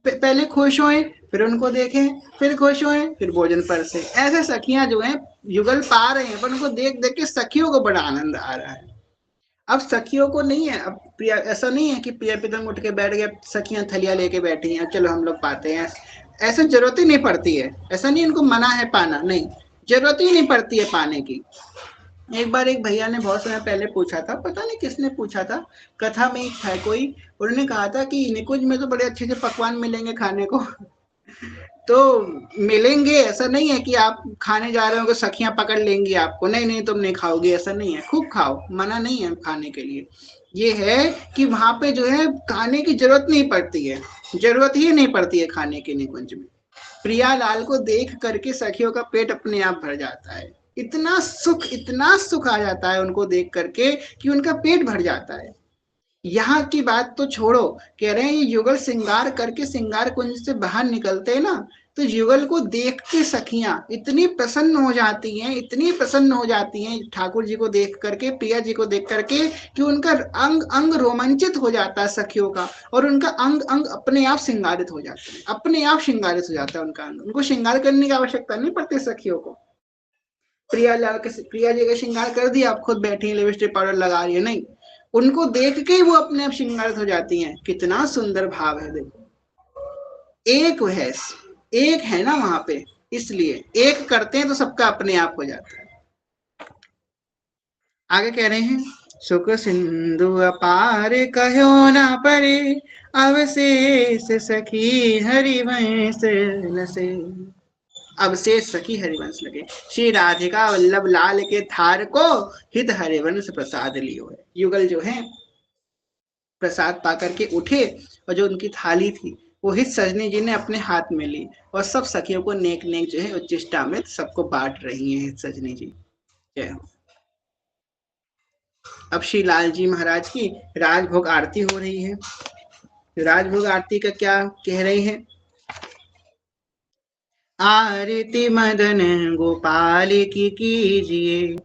पहले खुश होए, फिर उनको देखें, फिर खुश होए, फिर भोजन पर से। ऐसे सखियां जो हैं युगल पा रहे हैं, पर उनको देख देख के सखियों को बड़ा आनंद आ रहा है। अब सखियों को नहीं है, अब प्रिया ऐसा नहीं है कि प्रिया प्रीतम उठ के बैठ गए, सखियां थलिया लेके बैठी हैं चलो हम लोग पाते हैं। ऐसा जरूरत ही नहीं पड़ती है, ऐसा नहीं इनको मना है पाना, नहीं, जरूरत ही नहीं पड़ती है पाने की। एक बार एक भैया ने बहुत समय पहले पूछा था, पता नहीं किसने पूछा था, कथा में है कोई, उन्होंने कहा था कि निकुंज में तो बड़े अच्छे से पकवान मिलेंगे खाने को। तो मिलेंगे, ऐसा नहीं है कि आप खाने जा रहे हो सखियां पकड़ लेंगी आपको, नहीं नहीं तुम नहीं खाओगे, ऐसा नहीं है, खूब खाओ, मना नहीं है खाने के लिए। ये है कि वहां पे जो है खाने की जरूरत नहीं पड़ती है, जरूरत ही नहीं पड़ती है खाने की निकुंज में। प्रियालाल को देख करके सखियों का पेट अपने आप भर जाता है, इतना सुख आ जाता है उनको देख करके कि उनका पेट भर जाता है। यहाँ की बात तो छोड़ो, कह रहे हैं ये युगल श्रृंगार करके श्रृंगार कुंज से बाहर निकलते हैं ना, तो युगल को देख के सखियां इतनी प्रसन्न हो जाती हैं, इतनी प्रसन्न हो जाती हैं ठाकुर जी को देख करके, प्रिया जी को देख करके, कि उनका अंग अंग रोमांचित हो जाता है सखियों का, और उनका अंग अंग अपने आप श्रृंगारित हो जाता है, अपने आप श्रृंगारित हो जाता है उनका अंग, उनको श्रृंगार करने की आवश्यकता नहीं पड़ती सखियों को। प्रिया जी का श्रृंगार कर दिया, आप खुद बैठी लिपस्टिक पाउडर लगा रही है, नहीं, उनको देख के वो अपने आप श्रृंगारित हो जाती हैं। कितना सुंदर भाव है देखो, एक है, एक है ना वहां पे, इसलिए एक करते हैं तो सबका अपने आप हो जाता है। आगे कह रहे हैं, सुख सिंधु अपार कहो ना परे, अवशेष सखी हरिवंश लसे। अवशेष सखी हरिवंश लगे, श्री राधिका वल्लभ लाल के थार को हित हरिवंश प्रसाद लियो है। युगल जो है प्रसाद पा करके उठे, और जो उनकी थाली थी वो हित सजनी जी ने अपने हाथ में ली, और सब सखियों को नेक नेक जो है उच्चिष्टामृत सबको बांट रही हैं हित सजनी जी। जय हो। अब श्री लाल जी महाराज की राजभोग आरती हो रही है। राजभोग आरती का क्या कह रहे हैं, आरती मदन गोपाल की कीजिए,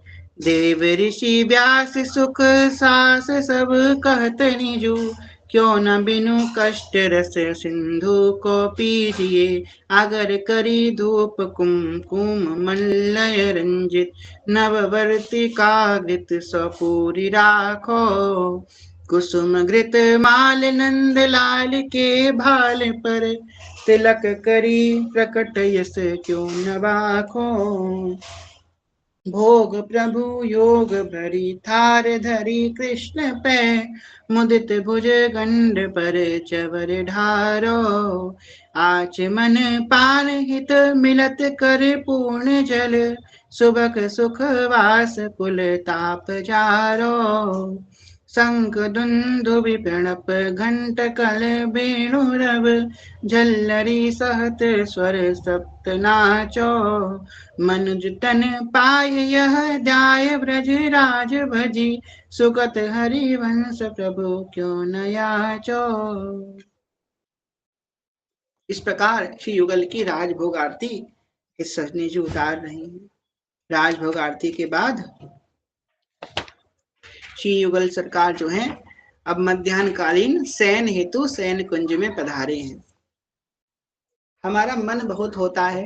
देव ऋषि व्यास सुख सास सब कहत निजु, क्यों न बिनु कष्ट रस सिंधु को पीजिए, अगर करी धूप कुमकुम मल्लय रंजित, नववर्ती कागृत सपूरी राखो, कुसुम घृत माल नंद लाल के भाल पर, तिलक करी प्रकट यस क्यों न बाखो, भोग प्रभु योग भरी थार धरी कृष्ण पे, मुदित भुज गंड पर चवर ढारो, आच मन पान हित मिलत कर पूर्ण जल, सुबक सुख वास कुल ताप जारो, शंख दुंदुभि प्रणप घंट कल वेणु रव, झल्लरी सहत स्वर सप्त नाचो, मनुज तन पाय यह जाय ब्रज राज भजी, सुगत हरिवंश प्रभु क्यों न याचो। इस प्रकार श्री युगल की राजभोग आरती इस सजनी जी उतार रही है। राजभोग आरती के बाद श्री युगल सरकार जो है अब मध्याह्न कालीन शयन हेतु शयन कुंज में पधारे हैं। हमारा मन बहुत होता है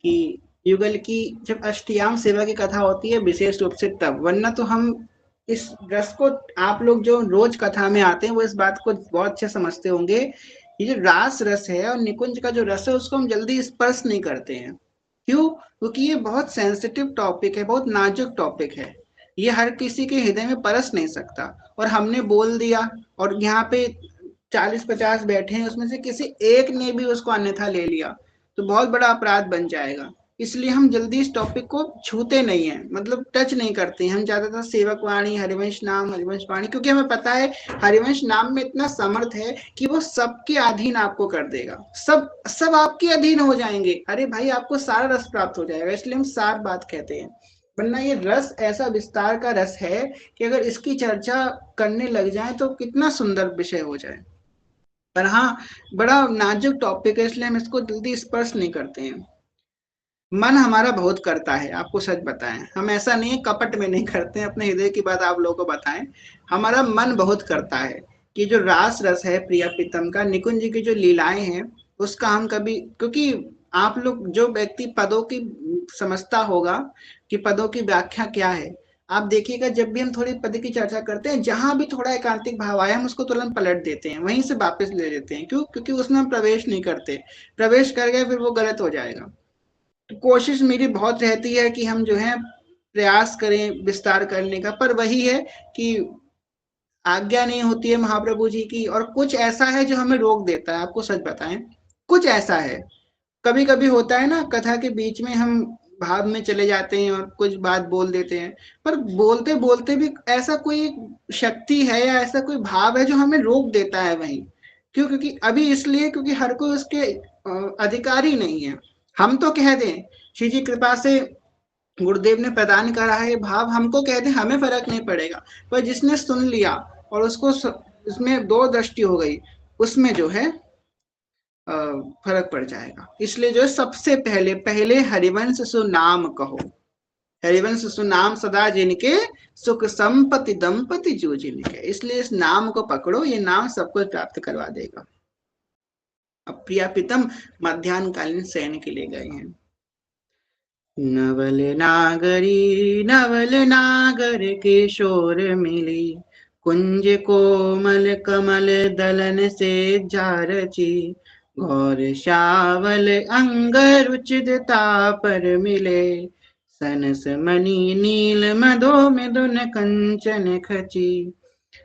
कि युगल की जब अष्टयाम सेवा की कथा होती है विशेष रूप से तब, वरना तो हम इस रस को, आप लोग जो रोज कथा में आते हैं वो इस बात को बहुत अच्छे समझते होंगे, ये जो रास रस है और निकुंज का जो रस है उसको हम जल्दी स्पर्श नहीं करते हैं। क्यों? क्योंकि ये बहुत सेंसिटिव टॉपिक है, बहुत नाजुक टॉपिक है, ये हर किसी के हृदय में परस नहीं सकता, और हमने बोल दिया और यहाँ पे 40-50 बैठे हैं, उसमें से किसी एक ने भी उसको अन्यथा ले लिया तो बहुत बड़ा अपराध बन जाएगा। इसलिए हम जल्दी इस टॉपिक को छूते नहीं है, मतलब टच नहीं करते हैं। हम ज्यादातर सेवक वाणी, हरिवंश नाम, हरिवंश वाणी, क्योंकि हमें पता है हरिवंश नाम में इतना समर्थ है कि वो सबके अधीन आपको कर देगा, सब सब आपके अधीन हो जाएंगे। अरे भाई आपको सारा रस प्राप्त हो जाएगा, इसलिए हम सार बात कहते हैं। वरना ये रस ऐसा विस्तार का रस है कि अगर इसकी चर्चा करने लग जाए तो कितना सुंदर विषय हो जाए, पर हाँ बड़ा नाजुक टॉपिक है इसलिए हम इसको जल्दी स्पर्श नहीं करते हैं। मन हमारा बहुत करता है, आपको सच बताएं, हम ऐसा नहीं कपट में नहीं करते हैं, अपने हृदय की बात आप लोगों को बताएं, हमारा मन बहुत करता है कि जो रास रस है प्रिया प्रीतम का, निकुंज की जो लीलाएं हैं उसका हम कभी, क्योंकि आप लोग जो व्यक्ति पदों की समझता होगा कि पदों की व्याख्या क्या है, आप देखिएगा जब भी हम थोड़ी पद की चर्चा करते हैं जहां भी थोड़ा एकांतिक भाव आया हम उसको तुरंत पलट देते हैं, वहीं से वापस ले लेते हैं। क्यों? क्योंकि उसमें हम प्रवेश नहीं करते, प्रवेश कर गए फिर वो गलत हो जाएगा। तो कोशिश मेरी बहुत रहती है कि हम जो है प्रयास करें विस्तार करने का, पर वही है कि आज्ञा नहीं होती है महाप्रभु जी की, और कुछ ऐसा है जो हमें रोक देता है, आपको सच बताएं कुछ ऐसा है। कभी कभी होता है ना, कथा के बीच में हम भाव में चले जाते हैं और कुछ बात बोल देते हैं, पर बोलते बोलते भी ऐसा कोई शक्ति है या ऐसा कोई भाव है जो हमें रोक देता है वहीं। क्यों? क्योंकि अभी इसलिए क्योंकि हर कोई उसके अधिकारी नहीं है। हम तो कह दें, श्री जी कृपा से गुरुदेव ने प्रदान करा है ये भाव, हमको कह दें हमें फर्क नहीं पड़ेगा, पर जिसने सुन लिया और उसको उसमें दो दृष्टि हो गई, उसमें जो है फर्क पड़ जाएगा। इसलिए जो है सबसे पहले पहले हरिवंश सुनाम कहो, हरिवंश सुनाम सदा जिनके, सुख संपत्ति दंपति जो जिनके। इसलिए इस नाम को पकड़ो, ये नाम सबको प्राप्त करवा देगा। अब प्रिया प्रीतम मध्यान्हकालीन शयन के लिए गए हैं। नवल नागरी नवल नागर के शोर मिली, कुंज कोमल कमल दलन से जारची, गौर शावल अंग रुचिरता पर मिले, सनस मणि नील मधो मिथुन कंचन खची,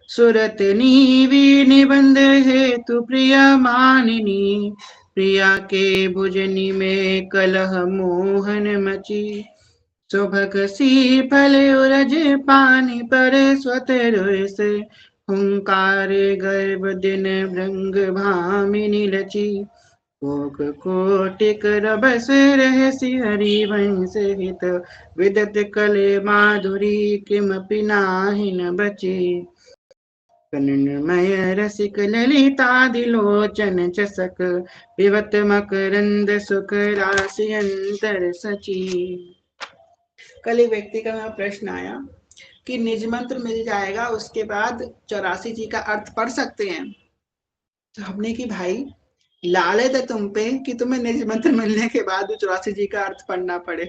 सुरत नीवी निबंध हेतु प्रिय मानिनी, प्रिया के भुजनी में कलह मोहन मची, सुभग सी फल उरज पानी पर स्वतर से, हुंकार गर्भ दिन भृंग भामिनी लची, कोक कोटिक रबस रहसि हरिवंश हित, विदत कले माधुरी किमपि नाहि न बची, कननमय रसिक ललितादिलोचन चसक, विवत मकरंद सुख राशि अंतर सची। कल एक व्यक्ति का मेरा प्रश्न आया कि निज मंत्र मिल जाएगा उसके बाद 84 जी का अर्थ पढ़ सकते हैं? तो हमने कि भाई लालच है तुम पे कि तुम्हें निज मंत्र मिलने के बाद 84 जी का अर्थ पढ़ना पड़े।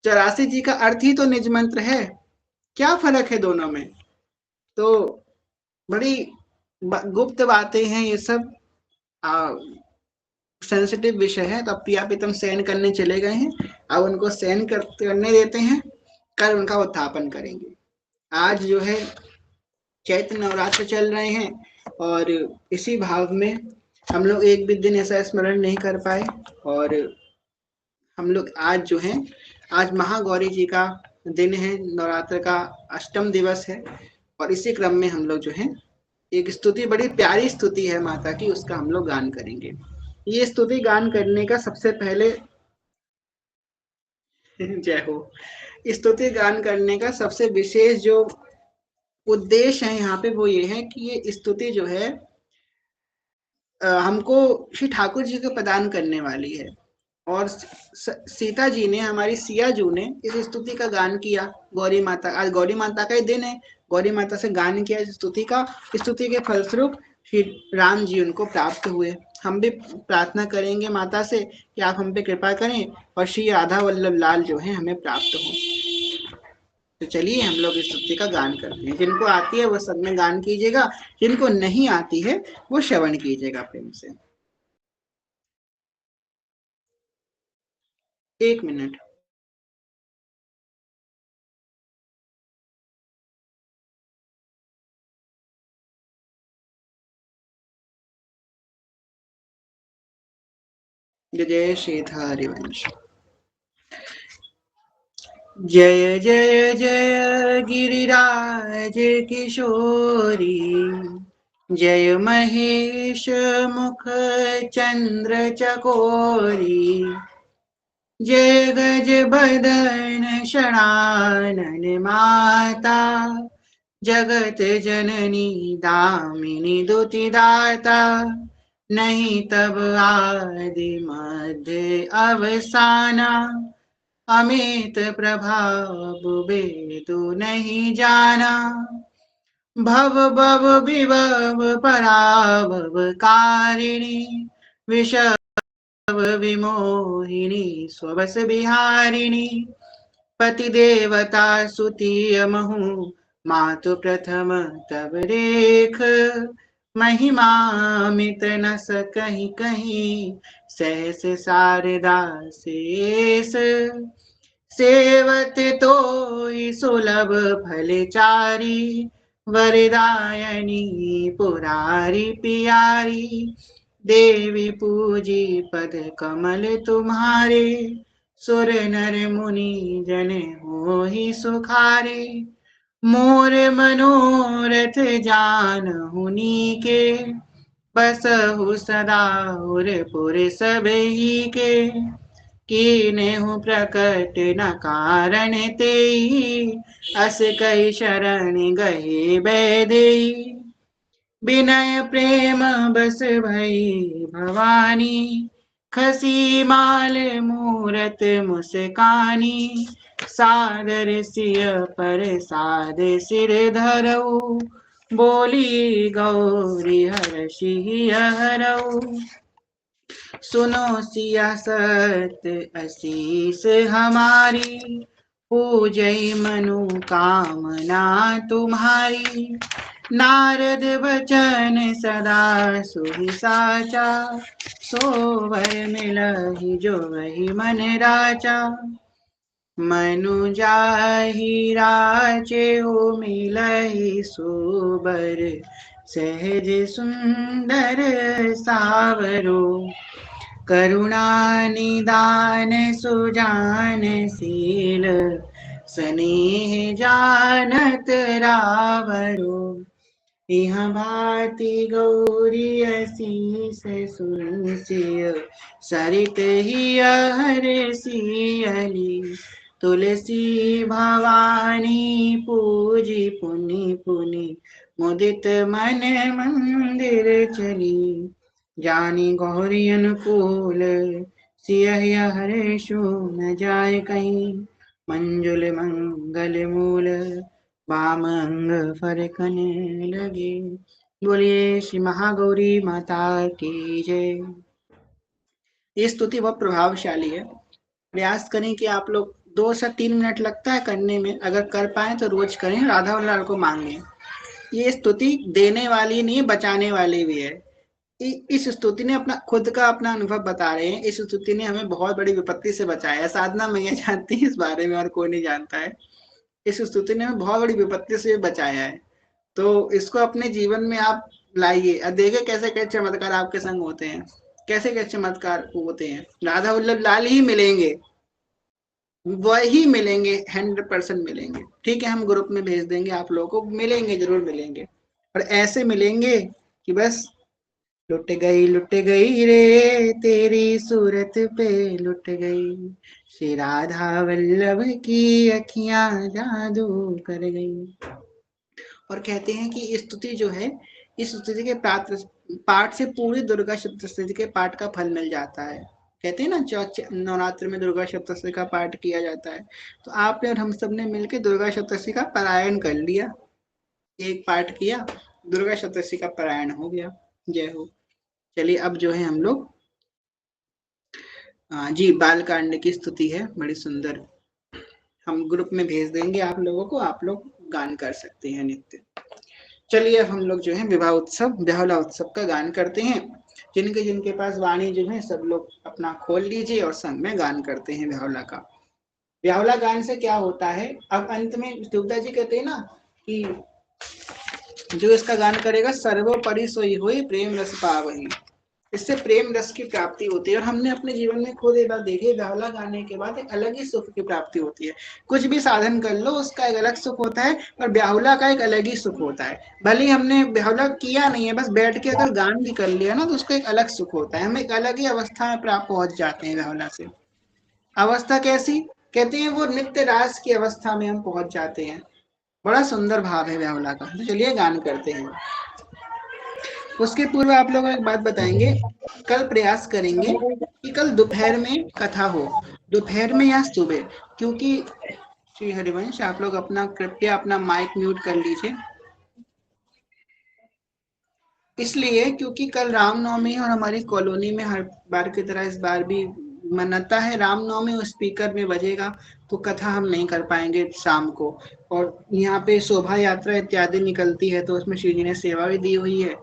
84 जी का अर्थ ही तो निज मंत्र है, क्या फर्क है दोनों में? तो बड़ी गुप्त बातें हैं ये सब, सेंसिटिव विषय है। तो अब प्रिया प्रीतम शयन करने चले गए हैं, अब उनको शयन करने देते हैं, कल उनका उत्थापन करेंगे। आज जो है चैत्र नवरात्र चल रहे हैं और इसी भाव में हम लोग एक भी दिन ऐसा स्मरण नहीं कर पाए, और हम लोग आज जो है, आज महागौरी जी का दिन है, नवरात्र का अष्टम दिवस है, और इसी क्रम में हम लोग जो है एक स्तुति, बड़ी प्यारी स्तुति है माता की, उसका हम लोग गान करेंगे। ये स्तुति गान करने का सबसे पहले जय हो, स्तुति गान करने का सबसे विशेष जो उद्देश्य है यहाँ पे वो ये है कि ये स्तुति जो है हमको श्री ठाकुर जी को प्रदान करने वाली है। और सीता जी ने, हमारी सिया जू ने इस स्तुति का गान किया गौरी माता, आज गौरी माता का ही दिन है, गौरी माता से गान किया इस स्तुति का, स्तुति के फलस्वरूप श्री राम जी उनको प्राप्त हुए। हम भी प्रार्थना करेंगे माता से कि आप हम पे कृपा करें और श्री राधा वल्लभ लाल जो है हमें प्राप्त हो। तो चलिए हम लोग इस स्तुति का गान करते हैं। जिनको आती है वो सब में गान कीजिएगा, जिनको नहीं आती है वो श्रवण कीजिएगा प्रेम से। 1 मिनट। जय श्रीधा हरिवंश। जय जय जय गिरिराज किशोरी, जय महेश मुख चंद्र चकोरी, जय गज बदन शणानन माता, जगत जननी दामिनी दुति दाता, नहीं तब आदि मध्य अवसाना, अमित प्रभाव बेदु नहीं जाना, भव भव विभव पराभव कारिणी, विषव विमोहिनी स्वबस बिहारिणी, पति देवता सुतीय महु, मातु प्रथम तब रेख, महिमामित न सकहीं कहीं, सहस शारदा शेष, सेवत तो सुलभ फलचारी, वरदायनी पुरारी पियारी, देवी पूजी पद कमल तुम्हारे, सुर नर मुनि जन होहि सुखारे। मोर मनोरथ जानहु नीके, बसहु सदा उरपुर सबहि के। कीन्हु प्रकट न कारण तेहि, अस कहि शरण गए बैदेहि। विनय प्रेम बस भई भवानी, खसी माल मूरत मुस्कानी। सादर सिय पर साद सिर धरऊ, बोली गौरी हर्षि हरऊ। सुनो सिया सत असीस हमारी, पूजई मनोकामना तुम्हारी। नारद बचन सदा सुहि साचा, सोवर मिलहि जो वही मन राचा। मनु जाहि राचे हो मिलहि सोबर, सहज सुंदर सावरो। करुणा निदान सुजान शील, स्नेह जानत रावरो। इह भांति गौरी असीस सुनसिय, सरित हिय हरसियली। तुलसी भवानी पूजी पुनि पुनि, मुदित मन मंदिर चली। जानी गौरी अनुकूल, सियहि हर्षु न जाय कहीं। मंजुल मंगल मूल, वाम अंग फरकन लगे। बोलिए श्री महागौरी माता की जय। ये स्तुति बहुत प्रभावशाली है। प्रयास करें कि आप लोग 2 से 3 मिनट लगता है करने में, अगर कर पाए तो रोज करें, राधा लाल को मांगे। ये स्तुति देने वाली नहीं, बचाने वाली भी है। इस स्तुति ने अपना खुद का अपना अनुभव बता रहे हैं। इस स्तुति ने हमें बहुत बड़ी विपत्ति से बचाया है। साधना मैया जानती है इस बारे में, और कोई नहीं जानता है। इस स्तुति ने हमें बहुत बड़ी विपत्ति से बचाया है। तो इसको अपने जीवन में आप लाइए और देखिए कैसे कैसे चमत्कार आपके संग होते हैं, कैसे कैसे चमत्कार होते हैं। राधा वल्लभ लाल ही मिलेंगे, वही मिलेंगे, 100% मिलेंगे। ठीक है, हम ग्रुप में भेज देंगे, आप लोगों को मिलेंगे, जरूर मिलेंगे। और ऐसे मिलेंगे कि बस लुट गई रे तेरी सूरत पे लुट गई, श्री राधा वल्लभ की अखियां जादू कर गई। और कहते हैं कि स्तुति जो है, इस स्तुति के पाठ से पूरी दुर्गा सप्तशती के पाठ का फल मिल जाता है। कहते हैं ना, नवरात्र में दुर्गा सप्तशती का पाठ किया जाता है। तो आपने और हम सब ने मिलकर दुर्गा सप्तशती का पारायण कर लिया, एक पाठ किया, दुर्गा सप्तशती का पारायण हो गया। जय हो। चलिए अब जो है हम लोग जी बाल कांड की स्तुति है, बड़ी सुंदर। हम ग्रुप में भेज देंगे आप लोगों को, आप लोग गान कर सकते हैं नित्य। चलिए अब हम लोग जो है विवाह उत्सव, ब्याहुला उत्सव का गान करते हैं। जिनके जिनके पास वाणी जो है सब लोग अपना खोल लीजिए और संग में गान करते हैं ब्याहुला का। ब्याहुला गान से क्या होता है, अब अंत में देवता जी कहते हैं ना कि जो इसका गान करेगा सर्वोपरि सोई होई प्रेम रस पावही। इससे प्रेम रस की प्राप्ति होती है। और हमने अपने जीवन में खुद एक बार देखी, ब्याहुला गाने के बाद एक अलग ही सुख की प्राप्ति होती है। कुछ भी साधन कर लो उसका एक अलग सुख होता है, और ब्याहुला का एक अलग ही सुख होता है। भले ही हमने ब्याहुला किया नहीं है, बस बैठ के अगर गान भी कर लिया ना तो उसका एक अलग सुख होता है। हम एक अलग ही अवस्था में प्राप्त पहुंच जाते हैं ब्याहुला से। अवस्था कैसी, कहते हैं वो नित्य रास की अवस्था में हम पहुंच जाते हैं। बड़ा सुंदर भाव है ब्याहुला का। तो चलिए गान करते हैं। उसके पूर्व आप लोग एक बात बताएंगे, कल प्रयास करेंगे कि कल दोपहर में कथा हो, दोपहर में या सुबह। क्योंकि श्री हरिवंश आप लोग अपना कृपया अपना माइक म्यूट कर लीजिए। इसलिए क्योंकि कल रामनवमी और हमारी कॉलोनी में हर बार की तरह इस बार भी मनाता है रामनवमी, उस स्पीकर में बजेगा, तो कथा हम नहीं कर पाएंगे शाम को। और यहाँ पे शोभा यात्रा इत्यादि निकलती है, तो उसमें श्री जी ने सेवा भी दी हुई है,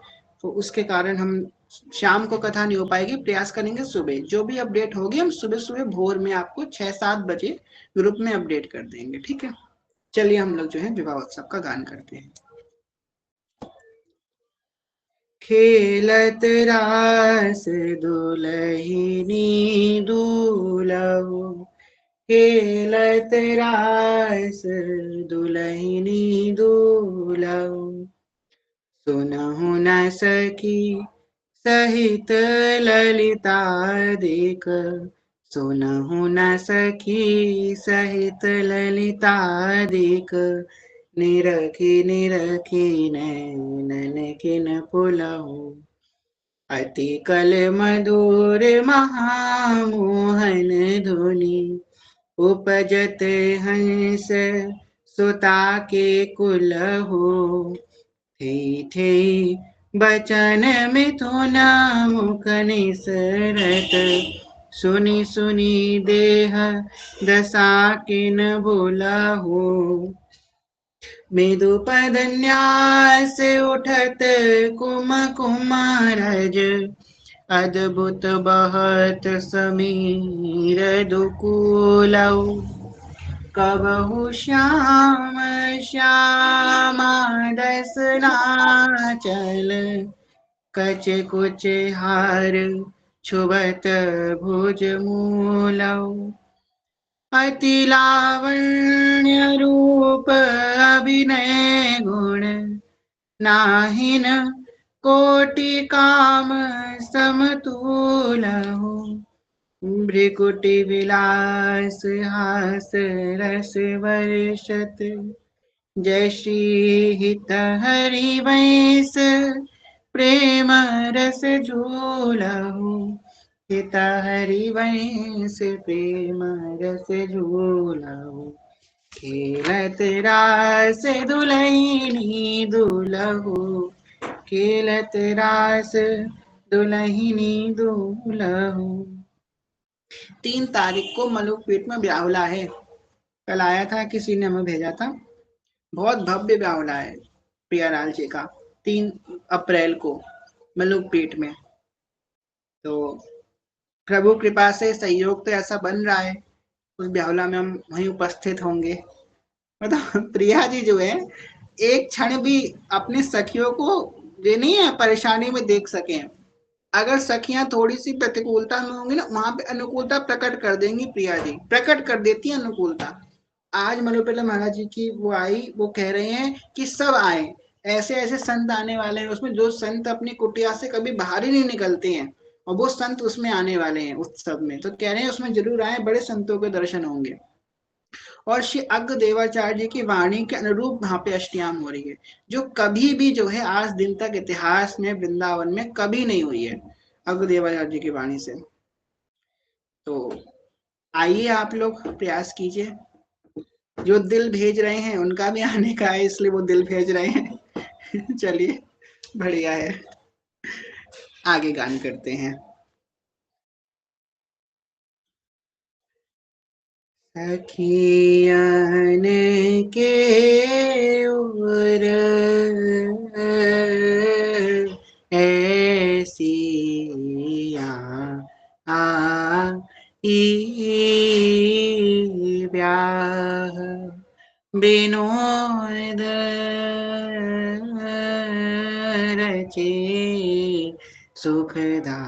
तो उसके कारण हम शाम को कथा नहीं हो पाएगी। प्रयास करेंगे सुबह, जो भी अपडेट होगी हम सुबह सुबह भोर में आपको 6-7 बजे ग्रुप में अपडेट कर देंगे। ठीक है, चलिए हम लोग जो है विवाह उत्सव का गान करते हैं। खेलत रास दुलहिनी दूलहु, खेलत रास दुलहिनी दूलहु। सुनहु न सखी सहित ललिता देख, सुनहु न सखी सहित ललिता देख। निरखी निरखी नैनन किन पुलहु, अति कल मधुर महामोहन धुनि। उपजत हंस सुता के कुलहु, थे थे बचन मिथुन मुख निसरत। सुनि सुनि देह दशा किन बोलहु, मृदु पद न्यास उठत कुम कुमारज। अद्भुत बहत समीर दुकूलउ, कबहु श्याम श्यामा दसना चल। कच कुच हार छुबत भुज मूलउ, अति लावण्य रूप अभिनय गुण। नाहिन कोटि काम समतुलहु, भ्रिकुटि विलास हास रस वर्षत। जैसी हित हरि वैस प्रेम रस झूलहु, हित हरि वैस प्रेम रस झूलहु। खेलत रास दुलहिनी दूलहु, खेलत रास दुलहिनी दूलहु। 3 तारीख को मलुकपेट में ब्याहुला है। कल आया था, किसी ने हमें भेजा था। बहुत भव्य ब्याहुला है प्रियालाल जी का, 3 अप्रैल को मलुकपेट में। तो प्रभु कृपा से सहयोग तो ऐसा बन रहा है, उस ब्याहुला में हम वहीं उपस्थित होंगे। मतलब प्रिया जी जो है, एक क्षण भी अपनी सखियों को ये नहीं है परेशानी में देख सके। अगर सखियां थोड़ी सी प्रतिकूलता में होंगी ना, वहां पे अनुकूलता प्रकट कर देंगी। प्रिया जी प्रकट कर देती है अनुकूलता। आज मनुपेट महाराज जी की वो आई, वो कह रहे हैं कि सब आए, ऐसे ऐसे संत आने वाले हैं उसमें, जो संत अपनी कुटिया से कभी बाहर ही नहीं निकलते हैं, और वो संत उसमें आने वाले हैं उत्सव में। तो कह रहे हैं उसमें जरूर आए, बड़े संतों के दर्शन होंगे। और श्री अग्र देवाचार्य जी की वाणी के अनुरूप वहां पे अष्टयाम हो रही है, जो कभी भी जो है आज दिन तक इतिहास में वृंदावन में कभी नहीं हुई है, अग्र देवाचार्य जी की वाणी से। तो आइए आप लोग प्रयास कीजिए, जो दिल भेज रहे हैं उनका भी आने का है, इसलिए वो दिल भेज रहे हैं। चलिए बढ़िया है, आगे गान करते हैं। सखियन के उर ऐसी ब्याह विनोद रचे सुखदा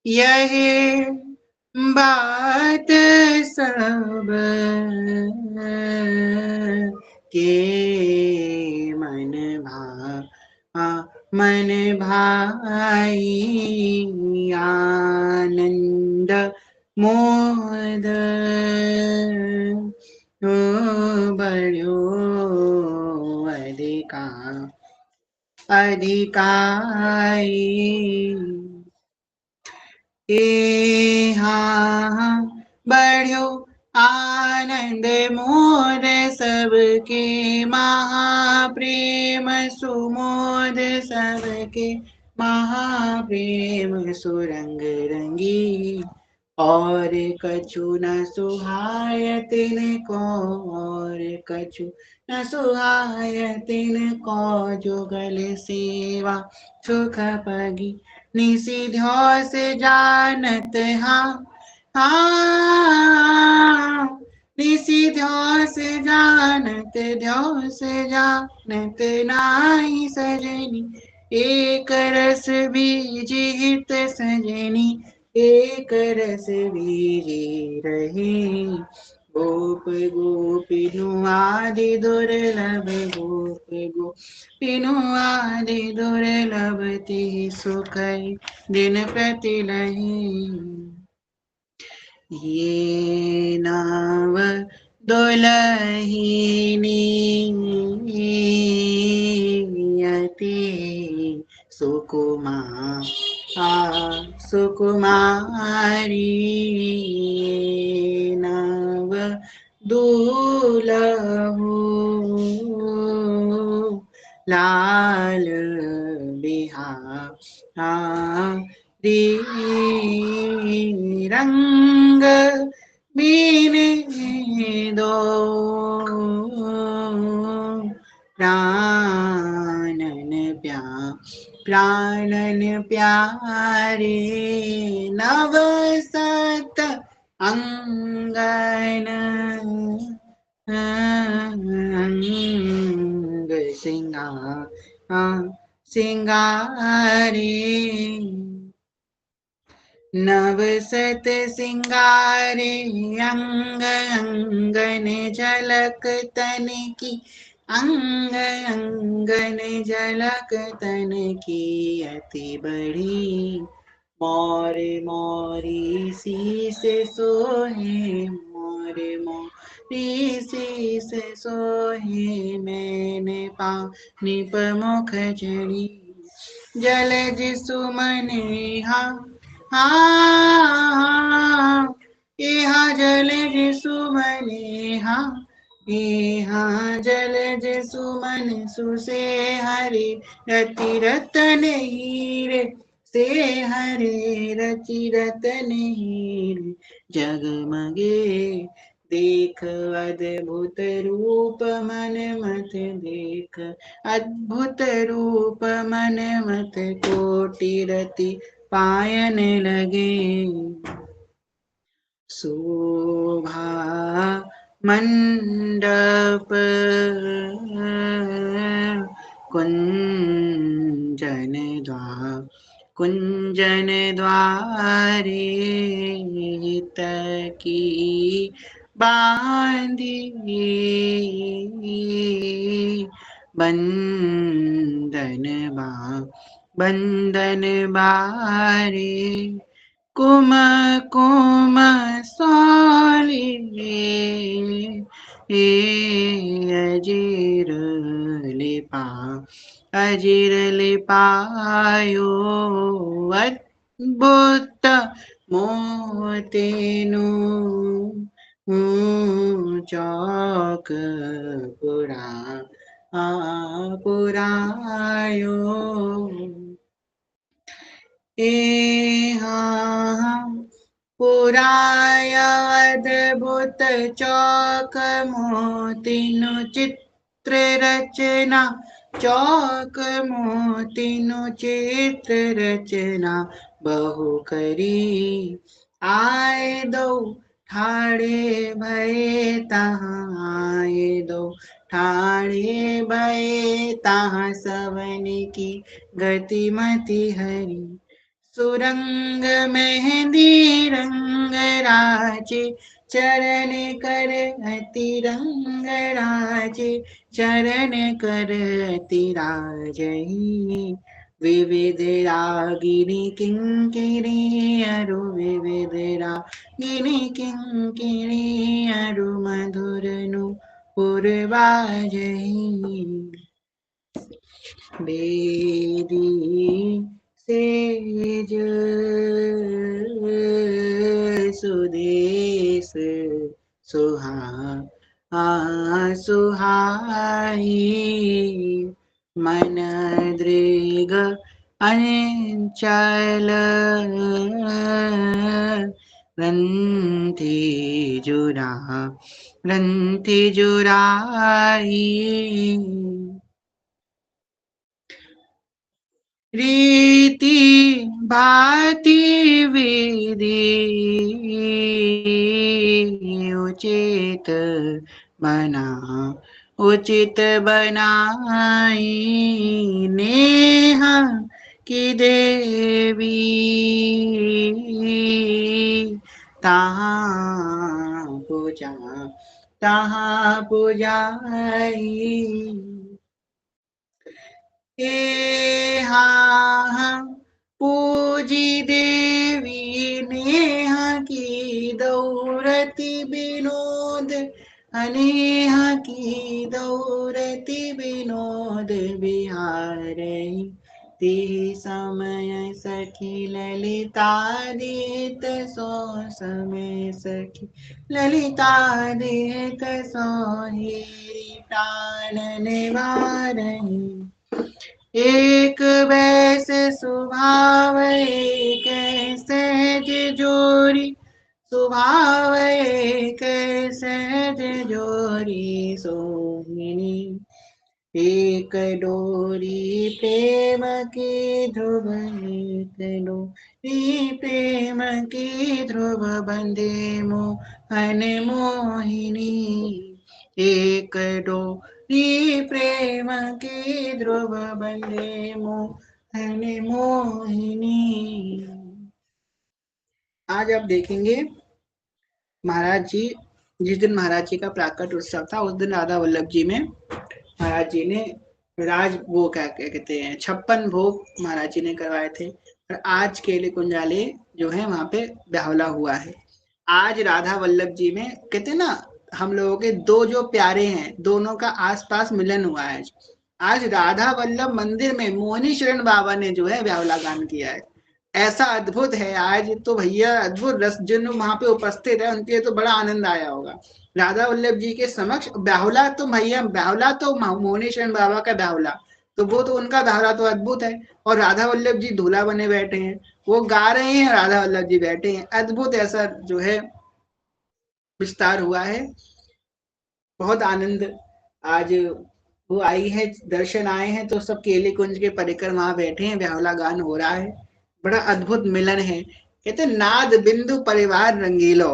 यही बात सब के मन भाई आनंद मोद बड़ो अधिकाई। बढ़ो आनंद मोद सबके महाप्रेम सुमोद सबके महाप्रेम सुरंग रंगी। और कछु न सुहाय तिनको, और कछु न सुहाय तिनको, जुगल सेवा सुख पगी निसिध्यो से जानत हाँ। ऋषि ध्योस जानत ध्योस जानत नाई सजनी, एक रस बीज हित सजनी, एक रस बीजे रहे। गोप गोपिनु आदि दुर्लभ, गोप गोपिनु आदि दुर्लभ, तिहि सुख दिन प्रति लही। ये नाव दुलहिनी यति सुकुमा सुकुमारी, नव दुलहु लाल बिहारी, रंग बीने दो प्राणन प्यारे, नव सत अंगन अंग सिंगारे, नव सत सिंगारे, अंग अंगन झलक तन की, अंग अंगन झलक तन की, अति बड़ी मोर मोरी शीस सोहे, मोर मोरी शीस सोहे, मैंने पानी प्रमुख चढ़ी, जलज सुमन यहाँ जलज सुमन यहाँ जलज सुमन सुसे हरे, रति रतन हीरे से हरे, रति रतन हीरे जगमगे, देख अद्भुत रूप मन मत, देख अद्भुत रूप मन मत, कोटि रति पायन लगे। शोभा मंडप कुंजन द्वारे, हित की बांधी बंदन बारे, कुम कुम साली अजीर लिपायो, अद्भुत मोतेनु चौक पुरायो, पुराय अद्भुत चौक मोतीनु चित्र रचना, चौक मोतीनु चित्र रचना, बहु करी आए दो ठाड़े भये तहाँ, आए दो ठाड़े भये तहाँ, सवन की गतिमति हरी, सुरंग मेहंदी रंग राजे, चरण कर अति रंग राजे, चरण कर अति राजही, विविध रागिनी किंकिणी अरु, विविध रागिनी किंकिणी अरु, मधुर नूपुर बाजही, बेदी सेज सुदेश सुहाई, मन दृग अंचल ग्रंथि जुराई, रीति भांति विधि उचित बना, उचित बनाई नेहा की देवी, तहाँ पूजा तहाँ पुजाई। हाँ पूजी देवी नेहा की दौरती विनोद, अनेहा की दौरती विनोद बिहारई। ते समय सखी ललिता देत सो समय सखी ललिता देत सो हेरी प्राण निवारई। एक वैसे स्वभाव एक सहज जोरी, स्वभाव एक सहज जोरी सोहिनी। एक डोरी प्रेम की ध्रुव, एक डोरी प्रेम की ध्रुव बंधे मोहन मोहिनी। एक डोरी प्रेम की ध्रुव बंधे मोहन मोहिनी। आज आप देखेंगे महाराज जी, जिस दिन महाराज जी का प्राकट उत्सव था उस दिन राधा वल्लभ जी में महाराज जी ने राज वो क्या कहते हैं 56 भोग महाराज जी ने करवाए थे। और आज केले कुंजाले जो है वहां पे ब्याहुला हुआ है। आज राधा वल्लभ जी में कहते हैं ना, हम लोगों के दो जो प्यारे हैं दोनों का आसपास मिलन हुआ है। आज राधा वल्लभ मंदिर में मोहनी शरण बाबा ने जो है ब्याहुला गान किया है। ऐसा अद्भुत है आज तो भैया, अद्भुत रस जिन वहां पे उपस्थित है उनके तो बड़ा आनंद आया होगा। राधा वल्लभ जी के समक्ष ब्याहुला तो भैया, ब्याहुला तो मोहनी शरण बाबा का ब्याहुला, तो वो तो उनका ब्याहुला तो अद्भुत है। और राधा वल्लभ जी दूल्हा बने बैठे हैं, वो गा रहे हैं, राधा वल्लभ जी बैठे हैं। अद्भुत ऐसा जो है विस्तार हुआ है। बहुत आनंद आज वो आई है, दर्शन आए हैं तो सब केले कुंज के परिक्रमा बैठे हैं, ब्याहुला गान हो रहा है। बड़ा अद्भुत मिलन है। कहते नाद बिंदु परिवार रंगीलो,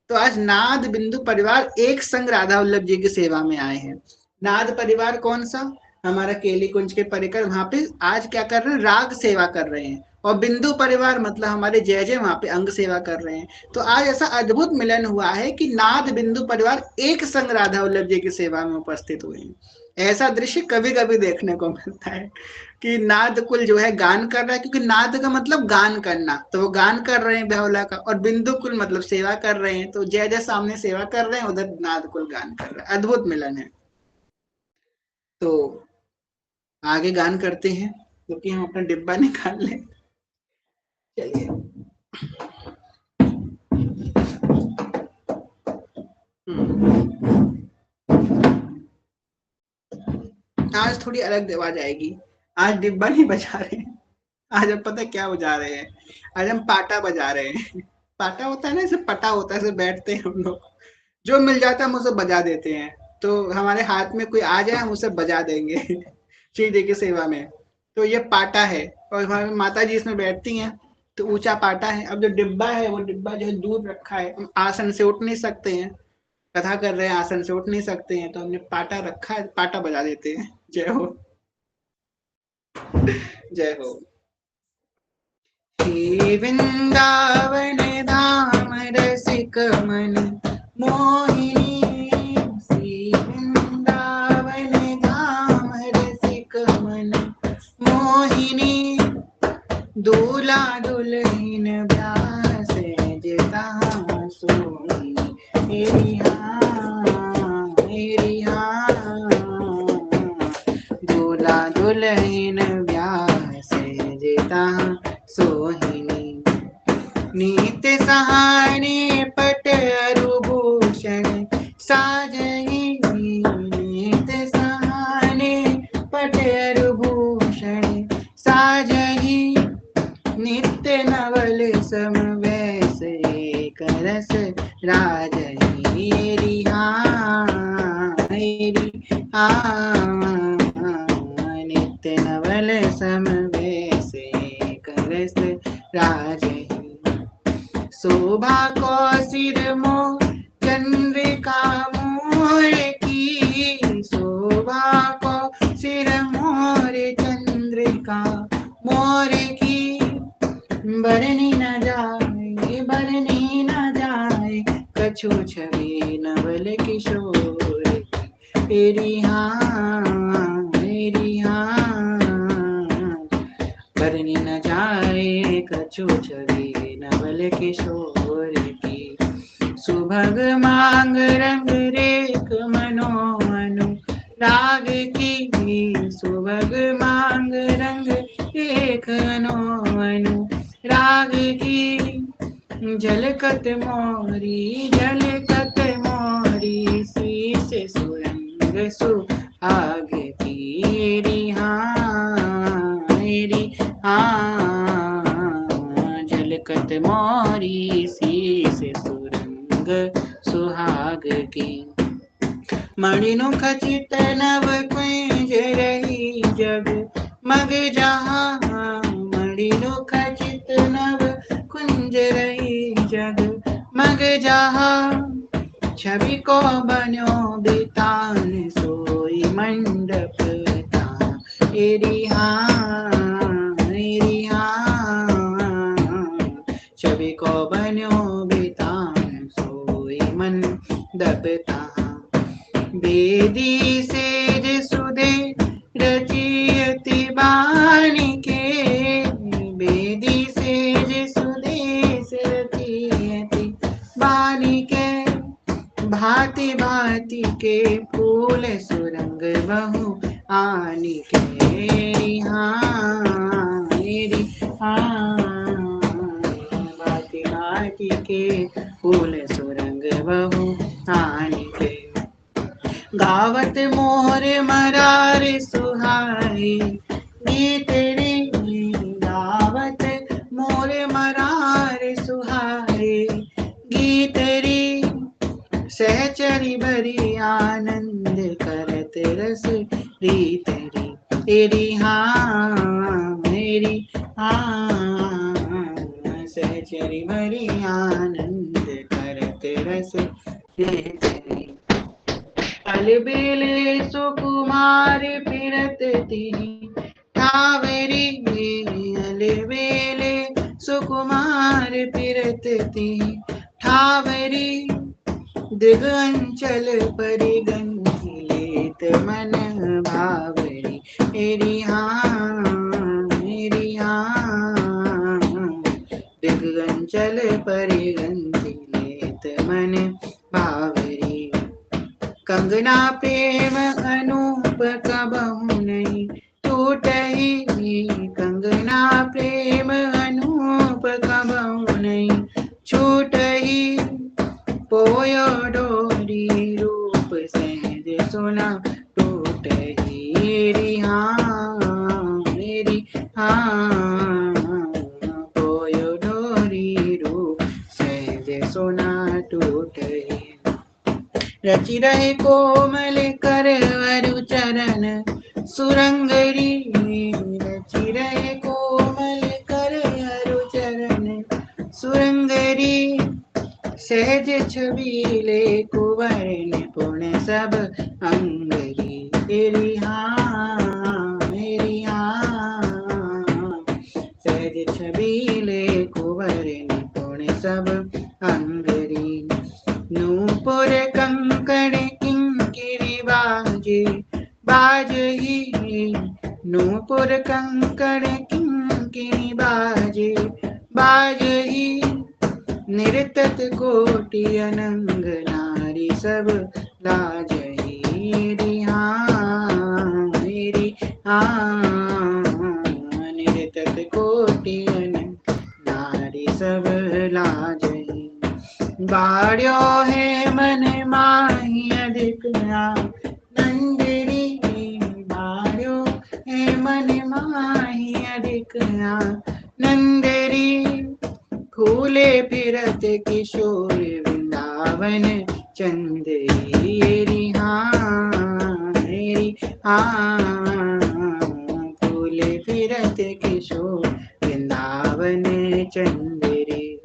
तो आज नाद बिंदु परिवार एक संग राधा वल्लभ जी की सेवा में आए हैं। नाद परिवार कौन सा? हमारा केली कुंज के परिकर वहां पे आज क्या कर रहे हैं, राग सेवा कर रहे हैं। और बिंदु परिवार मतलब हमारे जय जय वहां पे अंग सेवा कर रहे हैं। तो आज ऐसा अद्भुत मिलन हुआ है कि नाद बिंदु परिवार एक संग राधा वल्लभ जी की सेवा में उपस्थित हुए हैं। ऐसा दृश्य कभी कभी देखने को मिलता है कि नाद कुल जो है गान कर रहा है, क्योंकि नाद का मतलब गान करना, तो वो गान कर रहे हैं ब्याहुला का। और बिंदु कुल मतलब सेवा कर रहे हैं, तो जय जय सामने सेवा कर रहे हैं, उधर नाद कुल गान कर रहा है। अद्भुत मिलन है। तो आगे गान करते हैं, क्योंकि हम अपना डिब्बा निकाल लें। चलिए। आज थोड़ी अलग आवाज आएगी। आज डिब्बा नहीं बजा रहे हैं, आज हम पता क्या बजा रहे हैं, आज हम पाटा बजा रहे हैं। पाटा होता है ना, ऐसे पटा होता है, ऐसे बैठते हैं हम लोग, जो मिल जाता है हम उसे बजा देते हैं। तो हमारे हाथ में कोई आ जाए हम उसे बजा देंगे श्री जी की सेवा में। तो ये पाटा है, और हमारी माता जी इसमें बैठती हैं, तो ऊंचा पाटा है। अब जो डिब्बा है वो डिब्बा जो है दूर रखा है, हम आसन से उठ नहीं सकते हैं, कथा कर रहे हैं आसन से उठ नहीं सकते हैं, तो हमने पाटा रखा है, पाटा बजा देते हैं। जय हो, जय हो। श्री वृंदावन धाम रसिक मन मोहिनी, श्री वृंदावन धाम रसिक मन मोहिनी। दूल्हा दुल्हन ब्याह सजता सोनी, हेरी हाँ हेरी हाँ। दूल्हा दुल्हन ब्याह सजता सोहिनी, नीत सहाने पट अरुभूषण साजही, नीत सहाने पट अरुभूषण साजही। नित्य नवल समवैस करस राजही, हेरी हाँ हेरी हाँ। नित्य नवल समवैस करस राजही, शोभा को सिर मोह चंद्रिका मोर की शोभा को सिर मोर चंद्रिका मोर की बरनी न जाए कछु छवि नवल किशोर तेरी हाँ बरनी न जाए कछु छवि नवल किशोर की सुभग मांग रंग रेख मनोनु राग की सुभग मांग रंग रेख मनोनु राग की झलकत मोरी शीश सुरंग सुहाग तेरी हाँ झलकत मोरी शीश सुरंग सुहाग की मणिनु खचित नव कुंज रही जग मग जहाँ मणिनु खचित नव कुंज रही जग मग जहाँ छवि को बन्यो बितान सोई मंडप तेरी हाँ छवि को बन्यो बितान सोई मंडप बेदी सेज सुदे रचियति बानिके बेदी सेज सुदेश रचियति बानिके भांति भांति के फूल सुरंग बहु आनी के मेरी हाँ भांति भांति के फूल सुरंग बहु आनी के गावत मोर मरार सुहाई गीत रे गावत मोर मरार सुहाई गीत रे सहचरी भरी आनंद करत रस रीत रे तेरी हाँ सहचरी भरी आनंद करत रस रीत रे अलबेले सुकुमार फिरत तिहि ठावरी अलबेले सुकुमार फिरत तिहि ठावरी दिगंचल परिगंधि लेत मन भावरी मेरी हाँ दिगंचल परिगंधि लेत मन भावरी कंगना प्रेम अनूप कबहु नहीं टूटहि कंगना प्रेम अनूप कबहु नहीं छूटहि पोयो डोरी रूप सहज सुना टूटहि मेरी हाँ पोयो डोरी रूप सहज सुना टूटहि रचि रहे कोमल कर वरु चरण सुरंगरी रचि रहे कोमल कर वरु चरण सुरंगरी सहज छबीले कुंवर निपुण सब अंगरी तेरी हाँ सहज छबीले कुंवर निपुण सब अंगरी नूपुर कंकण किंकिरी बाजही नूपुर कंकण किंकिरी बाजही निरतत कोटि अनंग नारी सब लाजही मेरी हाँ निरतत कोटि अनंग नारी सब लाजही बाड़्यो है मन माही अधिक नंदरी बाड़्यो है मन माही अधिक नंदरी फूले फिरत किशोर वृंदावन चंदेरी हाँ फूले फिरत किशोर वृंदावन चंदेरी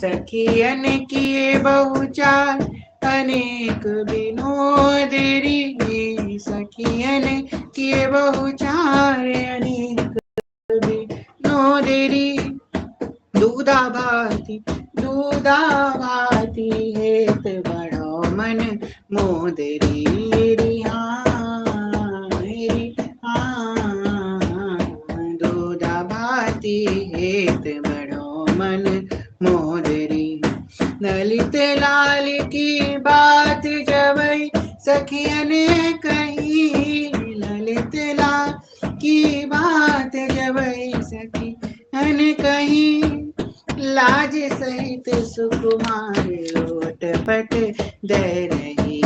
सखियन किए बहुचार अनेक विनोद री सखियन किए बहुचार अनेक विनोद री दूधा भाती हेत बड़ो मन मोदरी दूधा भाती हेत बड़ो मन मोदरी ललित लाल की बात जबई सखियन कही ललित लाल की बात जबई सखियन कही लाज सहित सुकुमार लोट पट दे रही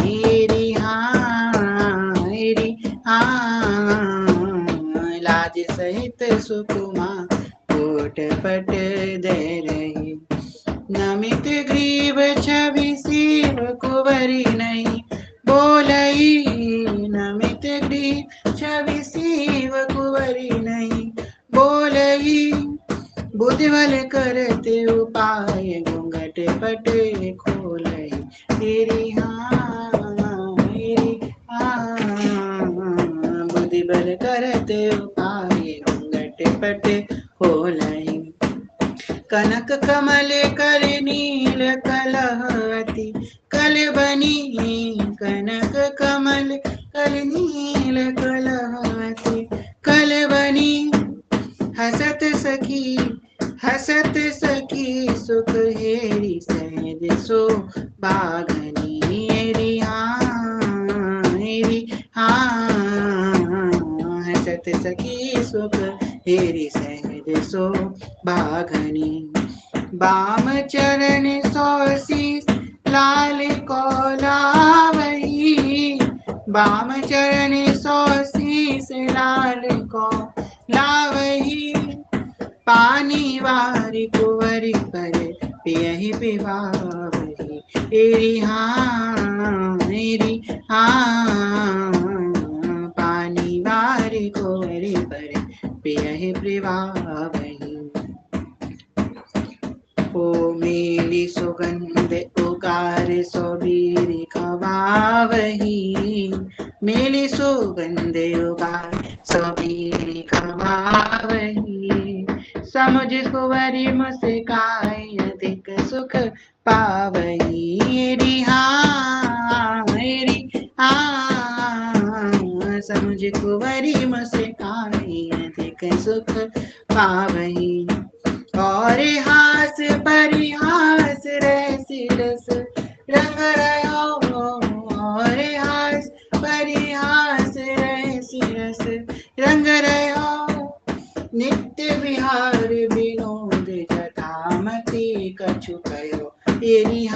लाज सहित सुकुमार लोट पट दे रही नमित ग्रीव छवि शिव कुंवरी नहीं बोलई नमित ग्रीव छवि शिव कुंवरी नहीं बोलई बुद्धिबल करते उपाय घूंघट पट खोलई तेरी बुद्धिबल करते उपाय घूंघट पट खोलई कनक कमल कर नील कलहती कल बनी कनक कमल कर नील कलहती कल बनी हसत सखी सुख हेरी सहज सो बागनी हेरी हसत सखी सुख हेरी सहज सो बाघनी बाम चरण सोशीष लाल को लावही बाम चरण सोशीष लाल को लावही पानी वारी कुंवरी पर पियहि पिवावही एरी पानी वारी कुंवरी पर पियहि पिवावही ओ मेली सुगंध उगार सोबीर खवावही मेली सुगंध उगार सोबीर खवावही समुझ कुंवरी मुस्काई अधिक सुख पावही समुझ कुंवरी मुस्काई अधिक सुख पावही और हास परिहास रस रस रंग रहो और हास परिहास रस रस रंग रहो नित्य विहार विनोद जटामति कछु कयो तेरी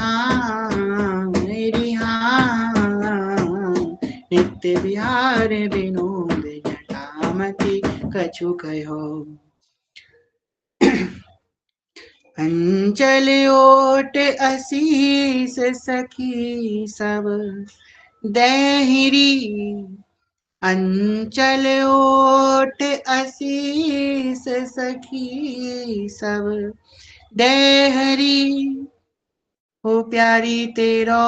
नित्य विहार विनोद जटामति कछु कयो अंचल ओट असीस सखी सब देहिरी अंचल ओट असीस सखी सब देहरी हो प्यारी तेरो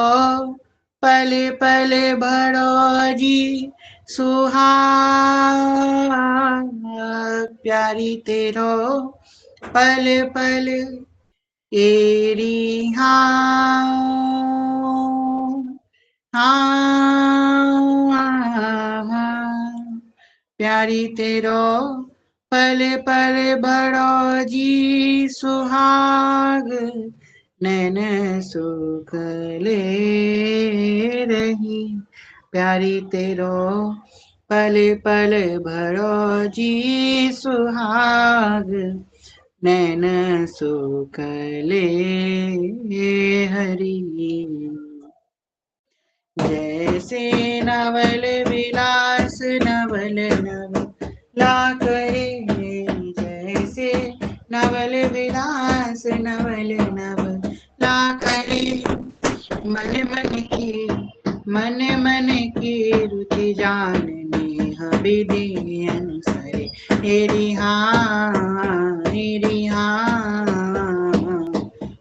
पल पल भरो जी सुहाग प्यारी तेरो पल पल एरी प्यारी तेरो पल पल बड़ो जी सुहाग नैन सुख ले रही प्यारी तेरो पल पल भरो जी सुहाग नैन सुख ले हरि जैसे नवल विलास नवल नव ला करे जैसे नवल विलास नवल नव ला करे मन की रुचि जानने विधि अनुसारे हेरी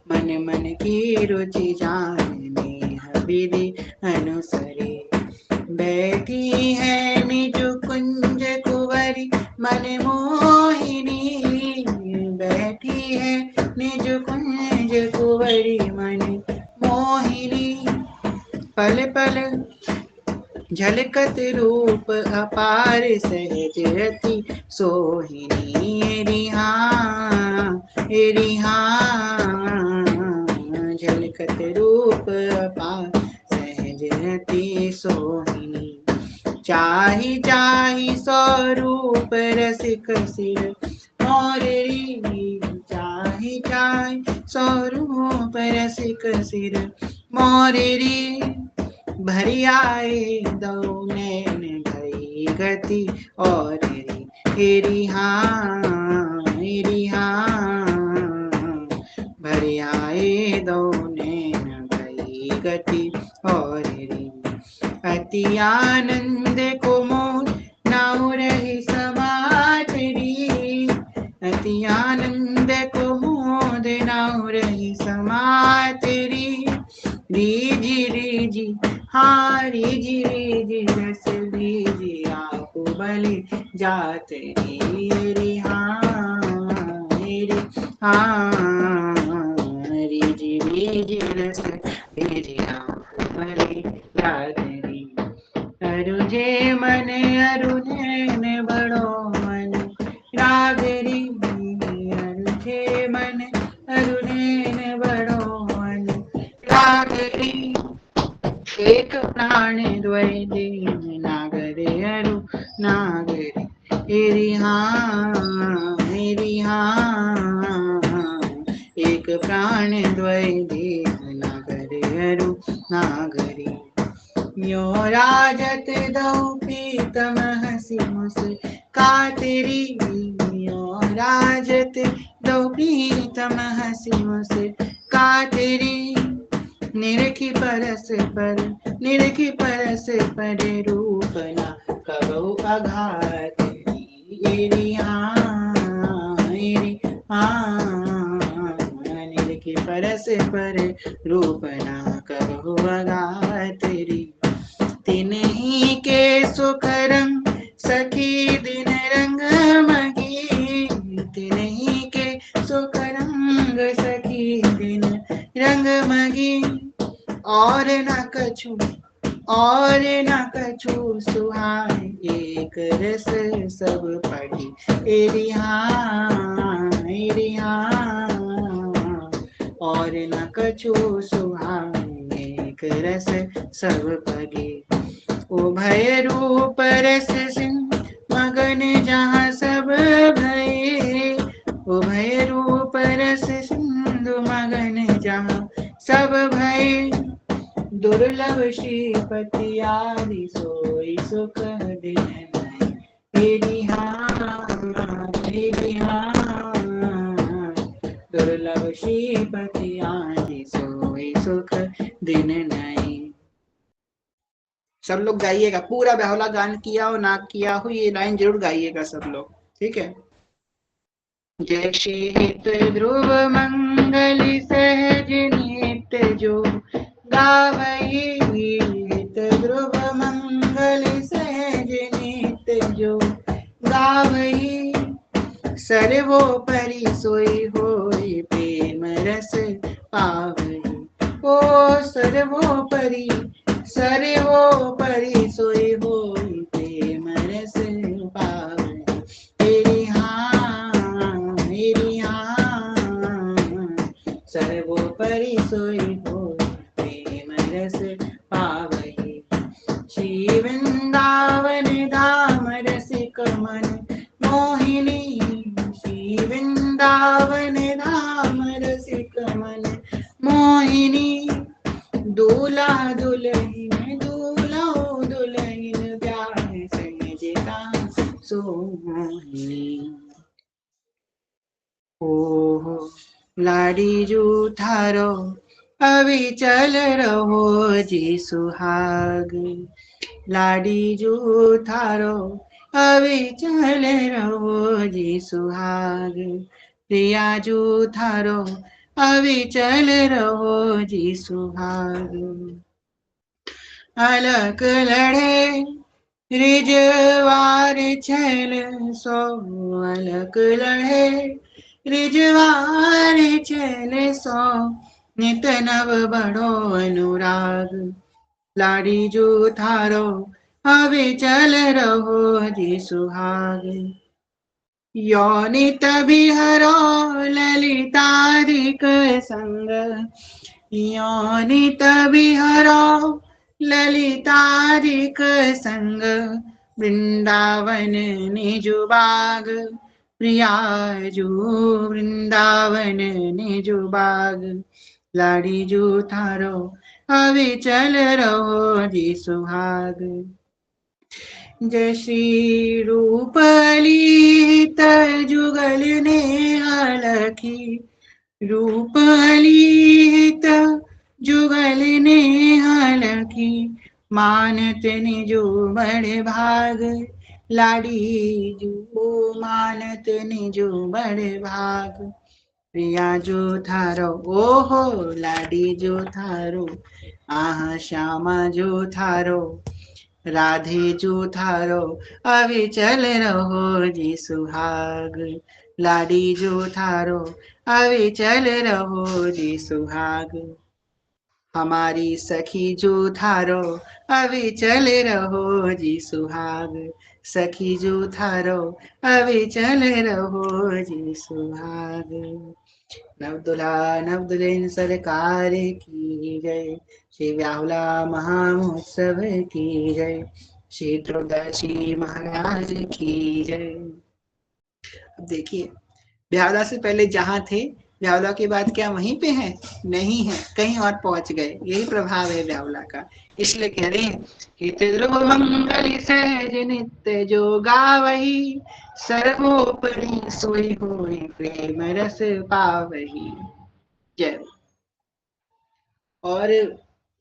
मन की रुचि जानने विधि है निज कुंज कुंवरी मन मोहिनी। पल पल झलकत रूप अपार सहज रति सोहिनी। रिहा झलकत रूप अपार सहज रति सोहिनी। चाहि चाहि स्वरूप रसिक सिर मोररी। चाहि चाहि स्वरूप रसिक सिर मोररी। भरी आए दो नैन भई गति और रिहा। भरी आए दो नैन भई गति और अति आनंद को मोह नाउ रही समातरी। अति आनंद को मोद नाउ रही समातरी। रीजी रीजी रीजी रस रीजी आप बलि जात रिहा। रीजी रीजी रस रीजी आप बलि जात री। अरुझे मन अरुझेन बड़ो मन रागरी। अरुझे मन अरुझेन बड़ो मन रागरी। एक प्राण द्वय दीन नागरे अरु नागरी। रिहा एक प्राण द्वय दीन नागरे अरु नागरी। यो राजत दो प्रीतम हसी मुस्कातरी। यो राजत दो प्रीतम हसी मुस्कातरी। निरखी परस पर रूपना कबहु अघात। निरखी परस पर रूपना कबहु अघात। तिन्ही के सुख रंग सखी दिन रंग मगी। तिन्ही के सुख रंग सखी दिन रंग मगी। और न कछु सुहाए एक रस सब पढ़ी। रिहा और न कछु सुहाए एक रस सब पढ़ी। उभय रूप रस सिंह मगन जहाँ सब भये। उभय रूप रस सिंधु मगन जहाँ सब भये। दुर्लभ श्रीपति आदि सोई सुख दिन रिहा। दुर्लभ श्रीपति आदि सोई सुख दिन नहीं। सब लोग गाइएगा, पूरा बेहुला गान किया हो ना किया हो ये लाइन जरूर गाइएगा सब लोग, ठीक है। जय श्री हित ध्रुव मंगल सहज नित्य जो गावई। हित ध्रुव मंगल सहज नित्य जो गावई। सर्वोपरि सोई होई प्रेम रस पावई। ओ सर्वोपरि सोई होई प्रेम रस पावई। सर्वोपरि सोई होई प्रेम रस पावई। श्री वृंदावन धाम रसिक मन मोहिनी। श्री वृंदावन धाम रसिक मन मोहिनी। दूल्हा दुल्हन ब्याह सजता सोहिनी। ओहो लाडी जूठारो अभी चल रहो जी सुहाग। लाडी जूठारो अभी चल रहो जी सुहाग। प्रिया जूठारो अभी चल रहो जी सुहाग। अलक लड़े रिजवार छल सो। अलक लड़े रिजवार चले सो नित नव बड़ो अनुराग। लाड़ी जो थारो हवे चल रहो जी सुहाग। योनित बिहरो ललितादिक संग। योनित बिहरो ललितादिक संग। वृंदावन निजु बाग प्रियाजू वृंदावन निजु बाग। लाड़ी जू थारो अभी चल रहो जी सुहाग। जय श्री रूपलीत जुगल ने अलखी। रूपलीत जुगल ने अलखी। मानत निजो बड़े भाग। लाड़ी जो मानत निजो बड़े भाग। प्रिया जो थारो ओहो लाडी जो थारो। आहा श्यामा जो थारो। राधे जो थारो अभी चल रहो जी सुहाग। लाडी जो थारो अभी चल रहो जी सुहाग। हमारी सखी जो थारो अभी चल रहो जी सुहाग। सखी जो थारो अभी चल रहो जी सुहाग। नवदुल्हा नवदुल्हन सरकार की जय। श्री व्याहुला महामहोत्सव की जय। श्री त्रयोदशी महाराज की जय। अब देखिए ब्यावला से पहले जहाँ थे ब्यावला के बाद क्या वहीं पे है? नहीं है, कहीं और पहुंच गए। यही प्रभाव है ब्यावला का। इसलिए कह रहे हैं हित ध्रुव मंगल सहज नित्य जो गावही। सर्वोपरि सोई होई प्रेम रस पावही। जय। और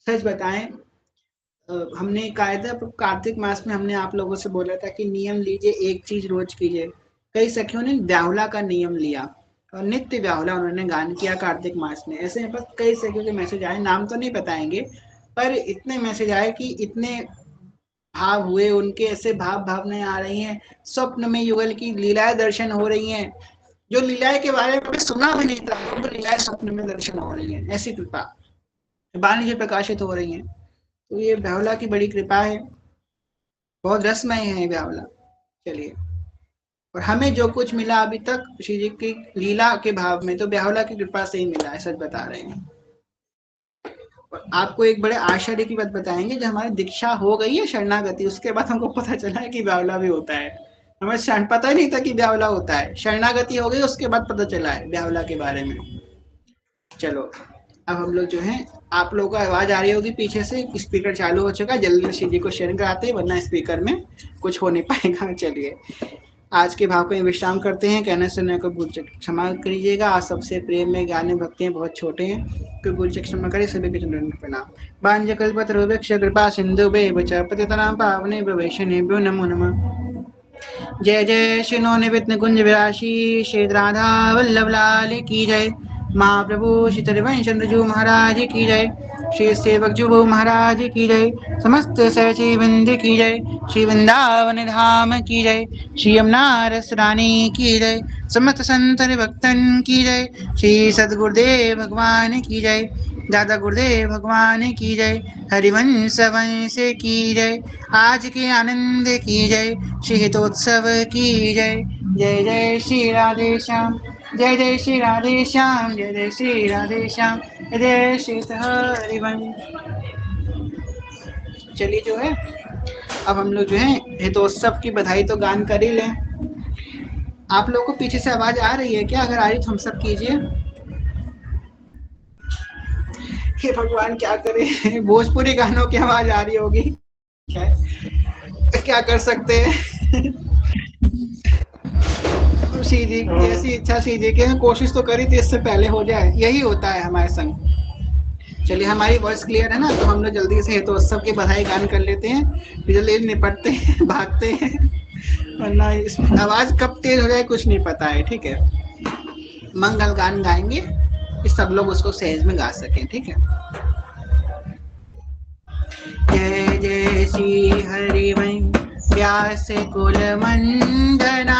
सच बताएं हमने कायदा कार्तिक मास में हमने आप लोगों से बोला था कि नियम लीजिए, एक चीज रोज कीजिए। कई सखियों ने ब्याहुला का नियम लिया और नित्य ब्याहुला उन्होंने गान किया कार्तिक मास में। ऐसे में बस कई सखियों के मैसेज आए, नाम तो नहीं बताएंगे पर इतने मैसेज आए कि इतने भाव हुए उनके, ऐसे भाव भावनाएं आ रही हैं। स्वप्न में युगल की लीलाएं दर्शन हो रही हैं, जो लीलाएं के बारे में सुना भी नहीं था उनको लीलाएं स्वप्न में दर्शन हो रही हैं। ऐसी कृपा वाणी जो प्रकाशित हो रही हैं, तो ये ब्याहुला की बड़ी कृपा है। बहुत रसमय है ब्याहुला। चलिए, और हमें जो कुछ मिला अभी तक श्री जी की लीला के भाव में तो ब्याहुला की कृपा से ही मिला है, सच बता रहे हैं। और आपको एक बड़े आश्चर्य की बात बताएंगे, जब हमारी दीक्षा हो गई है शरणागति, उसके बाद हमको पता चला है कि ब्याहुला भी होता है। हमें पता ही नहीं था कि ब्याहुला होता है, शरणागति हो गई उसके बाद पता चला है ब्याहुला के बारे में। चलो अब हम लोग जो है, आप लोगों को आवाज आ रही होगी पीछे से, स्पीकर चालू हो चुका है, जल्दी श्री जी को शेयर कराते हैं वरना स्पीकर में कुछ हो नहीं पाएगा। चलिए आज के भाव को विश्राम करते हैं। कहने सुनने को भूल क्षमा करिएगा। आज सबसे प्रेम में गाने भक्ति हैं बहुत छोटे हैं, कोई भूल क्षमा करे। सभी के चंद्र प्रणाम। बांझ कल्पतरुवृक्ष कृपा सिंधु पतितनां पावने वैष्णवेभ्यो नमो नमः। जय जय श्री नो निविघ्न कुंज विराशी श्री राधा वल्लभ लाल की जय। महाप्रभु श्री त्रिभुवन चंद्रजू महाराज की जय। श्री सेवक जुभु महाराज की जय। समस्त सहची बिंद की जय। श्री वृंदावन धाम की जय। श्री यमुना रस रानी की जय। समस्त संत भक्तन की जय। श्री सदगुरुदेव भगवान की जय। दादा गुरुदेव भगवान की जय। हरिवंश वंश की जय। आज के आनंद की जय। श्री हितोत्सव की जय। जय जय श्री राधे श्याम। जय जय श्री राधे श्याम। जय जय श्री राधे श्याम। जय श्री हरिवंश। चलिए जो है अब हम लोग जो है हितोत्सव की बधाई तो गान कर ही लें। आप लोगों को पीछे से आवाज आ रही है क्या? अगर आ रही तो हम सब कीजिए। हे भगवान क्या करे, भोजपुरी गानों की आवाज आ रही होगी, क्या कर सकते हैं। श्री जी जैसी इच्छा श्री जी की, कोशिश तो करी थी इससे पहले हो जाए, यही होता है हमारे संग। चलिए हमारी वॉइस क्लियर है ना, तो हम लोग जल्दी से हितोत्सव की बधाई गान कर लेते हैं, जल्दी निपटते हैं, भागते हैं, वरना आवाज कब तेज हो जाए कुछ नहीं पता है। ठीक है, मंगल गान गाएंगे कि सब लोग उसको सहज में गा सकें। ठीक है। जय जय श्री हरिवंश व्यास कुल मंदना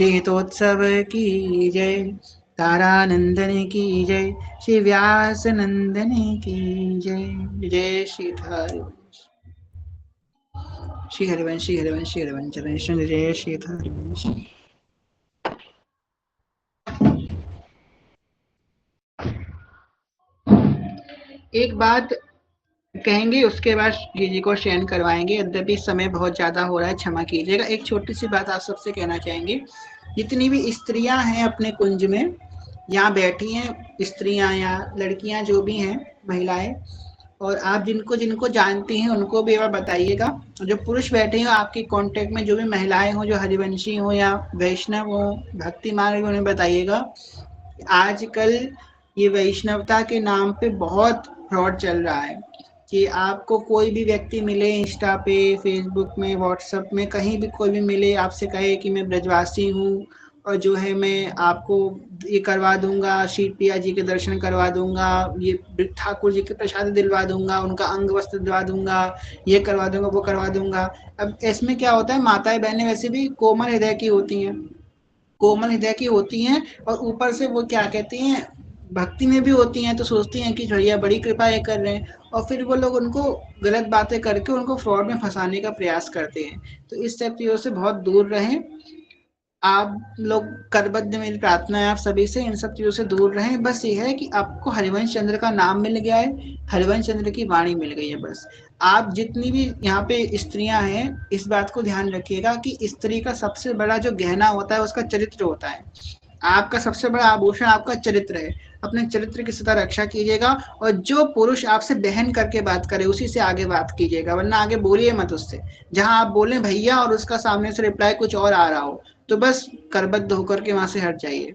शीतोत्सव की जय, तारानंदन की जय, श्री व्यास नंदन की जय। जय श्री हरिवंश, श्री हरिवंश, श्री हरिवंश, श्री हरिवंश, जय श्री हरिवंश। एक बात कहेंगे उसके बाद जी को शयन करवाएंगे, यद्यपि समय बहुत ज्यादा हो रहा है, क्षमा कीजिएगा। एक छोटी सी बात आप सबसे कहना चाहेंगे, जितनी भी स्त्रियां हैं अपने कुंज में यहाँ बैठी हैं, स्त्रियां या लड़कियां जो भी हैं, महिलाएं, और आप जिनको जिनको जानती हैं उनको भी एक बार बताइएगा। जो पुरुष बैठे हैं आपके कांटेक्ट में, जो भी महिलाएं हो, जो हरिवंशी हो या वैष्णव हो, भक्ति मार्ग, उन्हें बताइएगा आजकल ये वैष्णवता के नाम पे बहुत फ्रॉड चल रहा है कि आपको कोई भी व्यक्ति मिले इंस्टा पे, फेसबुक में, व्हाट्सएप में, कहीं भी कोई भी मिले, आपसे कहे कि मैं ब्रजवासी हूँ और जो है मैं आपको ये करवा दूंगा, श्री प्रिया जी के दर्शन करवा दूंगा, ये ठाकुर जी के प्रसाद दिलवा दूंगा, उनका अंग वस्त्र दिलवा दूंगा, ये करवा दूंगा, वो करवा दूंगा। अब इसमें क्या होता है, माताएं बहनें वैसे भी कोमल हृदय की होती हैं, कोमल हृदय की होती हैं, और ऊपर से वो क्या कहती हैं, भक्ति में भी होती हैं, तो सोचती हैं कि भैया बड़ी कृपा ये कर रहे हैं, और फिर वो लोग उनको गलत बातें करके उनको फ्रॉड में फंसाने का प्रयास करते हैं। तो इस सब चीजों से बहुत दूर रहें आप लोग, करबद्ध मेरी प्रार्थना है आप सभी से, इन सब चीजों से दूर रहें। बस ये है कि आपको हरिवंश चंद्र का नाम मिल गया है, हरिवंश चंद्र की वाणी मिल गई है। बस आप जितनी भी यहाँ पे स्त्रियां हैं, इस बात को ध्यान रखिएगा कि स्त्री का सबसे बड़ा जो गहना होता है उसका चरित्र होता है। आपका सबसे बड़ा आभूषण आपका चरित्र है। अपने चरित्र की सदा रक्षा कीजिएगा, और जो पुरुष आपसे बहन करके बात करे उसी से आगे बात कीजिएगा, वरना आगे बोलिए मत उससे। जहां आप बोले भैया और उसका सामने से रिप्लाई कुछ और आ रहा हो, तो बस करबद्ध होकर के वहां से हट जाइए।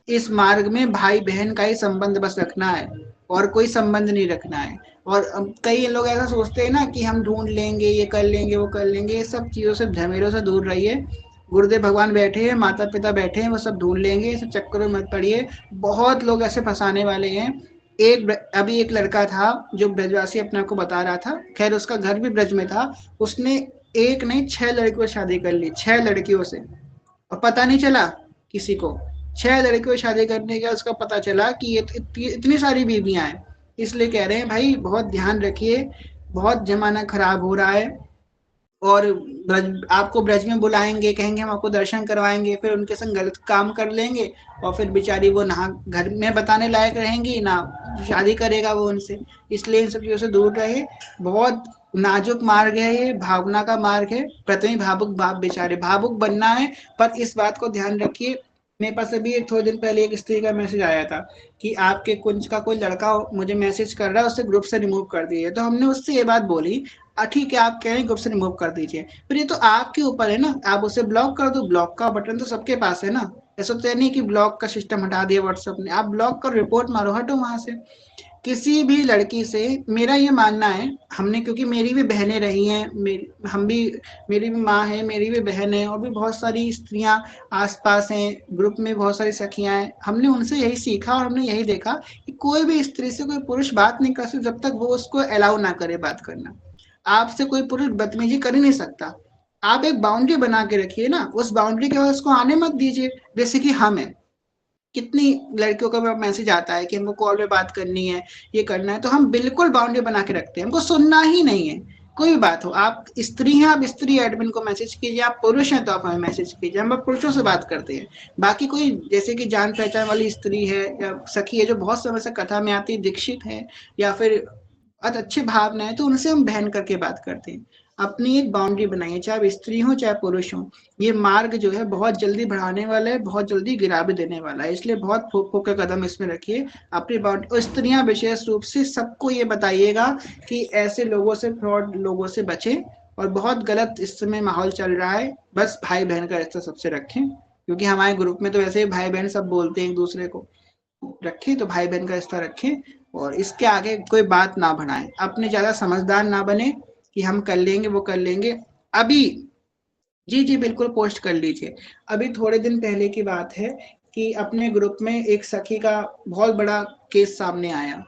इस मार्ग में भाई बहन का ही संबंध बस रखना है, और कोई संबंध नहीं रखना है। और कई लोग ऐसा सोचते हैं ना कि हम ढूंढ लेंगे, ये कर लेंगे, वो कर लेंगे, ये सब चीजों से, झमेलों से दूर रहिए। गुरुदेव भगवान बैठे हैं, माता पिता बैठे हैं, वो सब ढूंढ लेंगे, इस चक्करों में मत पड़िए। बहुत लोग ऐसे फंसाने वाले हैं। अभी एक लड़का था जो ब्रजवासी अपने आप को बता रहा था, खैर उसका घर भी ब्रज में था, उसने एक नहीं 6 लड़कियों से शादी कर ली, 6 लड़कियों से, और पता नहीं चला किसी को। 6 लड़कियों से शादी करने का उसका पता चला कि ये इतनी सारी बीवियां हैं। इसलिए कह रहे हैं भाई बहुत ध्यान रखिए, बहुत जमाना खराब हो रहा है। और आपको ब्रज में बुलाएंगे, कहेंगे हम आपको दर्शन करवाएंगे, फिर उनके संग गलत काम कर लेंगे, और फिर बेचारी वो ना घर में बताने लायक रहेंगी ना शादी करेगा वो उनसे। इसलिए इन सब चीजों से दूर रहे। बहुत नाजुक मार्ग है ये, भावना का मार्ग है। प्रथम भावुक बाप बेचारे, भावुक बनना है, पर इस बात को ध्यान रखिए। मेरे पास अभी थोड़े दिन पहले एक स्त्री का मैसेज आया था कि आपके कुंज का कोई लड़का मुझे मैसेज कर रहा है, उससे ग्रुप से रिमूव कर दिए। तो हमने उससे ये बात बोली, ठीक है आप कह रहे हैं ग्रुप से रिमूव कर दीजिए, फिर ये तो आपके ऊपर है ना, आप उसे ब्लॉक कर दो। ब्लॉक का बटन तो सबके पास है ना, ऐसा तो नहीं कि ब्लॉक का सिस्टम हटा दिया व्हाट्सएप ने। आप ब्लॉक कर रिपोर्ट मारो, हटो वहां से। किसी भी लड़की से मेरा ये मानना है, हमने, क्योंकि मेरी भी बहनें रही हैं, हम भी, मेरी भी माँ है, मेरी भी बहन है, और भी बहुत सारी स्त्रियां आसपास हैं, ग्रुप में बहुत सारी सखियां हैं। हमने उनसे यही सीखा और हमने यही देखा कि कोई भी स्त्री से कोई पुरुष बात नहीं कर सकता जब तक वो उसको अलाउ ना करे बात करना। आपसे कोई पुरुष बदतमीजी कर ही नहीं सकता। आप एक बाउंड्री बना के रखिए ना, उस बाउंड्री के बाद उसको आने मत दीजिए। जैसे कि हम है, कितनी लड़कियों का मैसेज आता है कि हमको कॉल पे बात करनी है, ये करना है, तो हम बिल्कुल बाउंड्री बना के रखते हैं, हमको सुनना ही नहीं है। कोई भी बात हो, आप स्त्री हैं, आप स्त्री एडमिन को मैसेज कीजिए, आप पुरुष हैं तो आप हमें मैसेज कीजिए, हम पुरुषों से बात करते हैं। बाकी कोई जैसे कि जान पहचान वाली स्त्री है या सखी है जो बहुत समय से कथा में आती है, दीक्षित है, या फिर बहुत अच्छी भावना है, तो उनसे हम बहन करके बात करते हैं। अपनी एक बाउंड्री बनाइए, चाहे आप स्त्री हो चाहे पुरुष हो। ये मार्ग जो है बहुत जल्दी बढ़ाने वाला है, बहुत जल्दी गिरा भी देने वाला है, इसलिए बहुत फूक फूक के कदम इसमें रखिए। अपनी बाउंड्री, और स्त्रियां विशेष रूप से सबको ये बताइएगा कि ऐसे लोगों से, फ्रॉड लोगों से बचें। और बहुत गलत इस समय माहौल चल रहा है, बस भाई बहन का रिश्ता सबसे रखें, क्योंकि हमारे ग्रुप में तो वैसे ही भाई बहन सब बोलते हैं एक दूसरे को, रखें तो भाई बहन का रिश्ता रखें। और इसके आगे कोई बात ना बढ़ाएं, अपने ज्यादा समझदार ना बने कि हम कर लेंगे वो कर लेंगे। अभी जी जी बिल्कुल पोस्ट कर लीजिए। अभी थोड़े दिन पहले की बात है कि अपने ग्रुप में एक सखी का बहुत बड़ा केस सामने आया,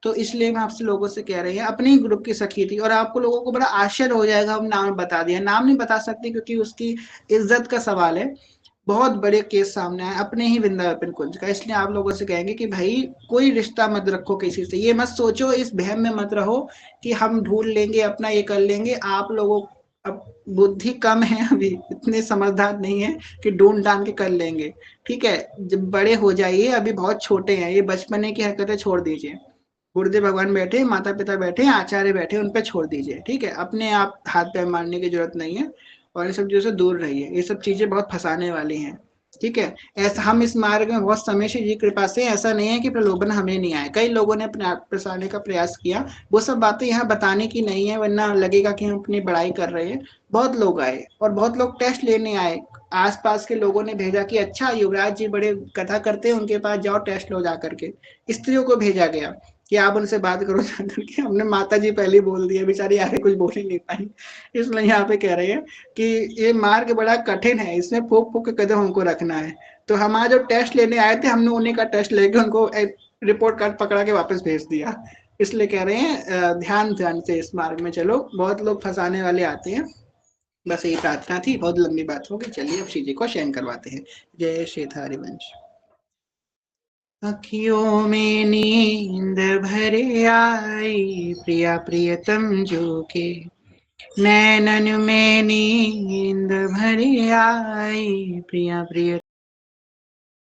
तो इसलिए मैं आपसे लोगों से कह रही हूँ, अपने ही ग्रुप की सखी थी, और आपको लोगों को बड़ा आश्चर्य हो जाएगा, हम नाम बता दिया, नाम नहीं बता सकते क्योंकि उसकी इज्जत का सवाल है। बहुत बड़े केस सामने आए अपने ही वृंदावन कुंज का। इसलिए आप लोगों से कहेंगे कि भाई कोई रिश्ता मत रखो किसी से, ये मत सोचो, इस वहम में मत रहो कि हम ढूंढ लेंगे अपना ये कर लेंगे। आप लोगों अब बुद्धि कम है, अभी इतने समझदार नहीं है कि ढूंढ डांड के कर लेंगे। ठीक है, जब बड़े हो जाइए, अभी बहुत छोटे हैं, ये बचपने की हरकतें छोड़ दीजिए। गुरुदेव भगवान बैठे, माता पिता बैठे, आचार्य बैठे, उन पे छोड़ दीजिए। ठीक है, अपने आप हाथ पैर मारने की जरूरत नहीं है, और ये सब चीजों से दूर रहिए। ये सब चीजें बहुत फंसाने वाली हैं। ठीक है, ऐसा हम इस मार्ग में बहुत समय से जी कृपा से, ऐसा नहीं है कि प्रलोभन हमें नहीं आए, कई लोगों ने अपने आप फंसाने का प्रयास किया। वो सब बातें यहाँ बताने की नहीं है, वरना लगेगा कि हम अपनी बड़ाई कर रहे हैं। बहुत लोग आए और बहुत लोग टेस्ट लेने आए। आसपास के लोगों ने भेजा कि अच्छा युवराज जी बड़े कथा करते हैं, उनके पास जाओ टेस्ट लो जा करके। स्त्रियों को भेजा गया कि आप उनसे बात करो जा करके। हमने माता जी पहले ही बोल दिया, बेचारी आगे कुछ बोल ही नहीं पाई। इसलिए यहाँ पे कह रहे हैं कि ये मार्ग बड़ा कठिन है, इसमें फूक फूक के कदम हमको रखना है। तो हमारा जो टेस्ट लेने आए थे, हमने उन्हीं का टेस्ट लेके उनको रिपोर्ट कार्ड पकड़ा के वापस भेज दिया। इसलिए कह रहे हैं ध्यान ध्यान से इस मार्ग में चलो, बहुत लोग फंसाने वाले आते हैं। बस यही प्रार्थना थी, बहुत लंबी बात होगी। चलिए अब श्री जी को शयन करवाते हैं। जय श्री हरिवंश। अखियों में नींद भरे आई, प्रिया प्रियतम जो के, नैनन में नींद भरी आई, प्रिया प्रिय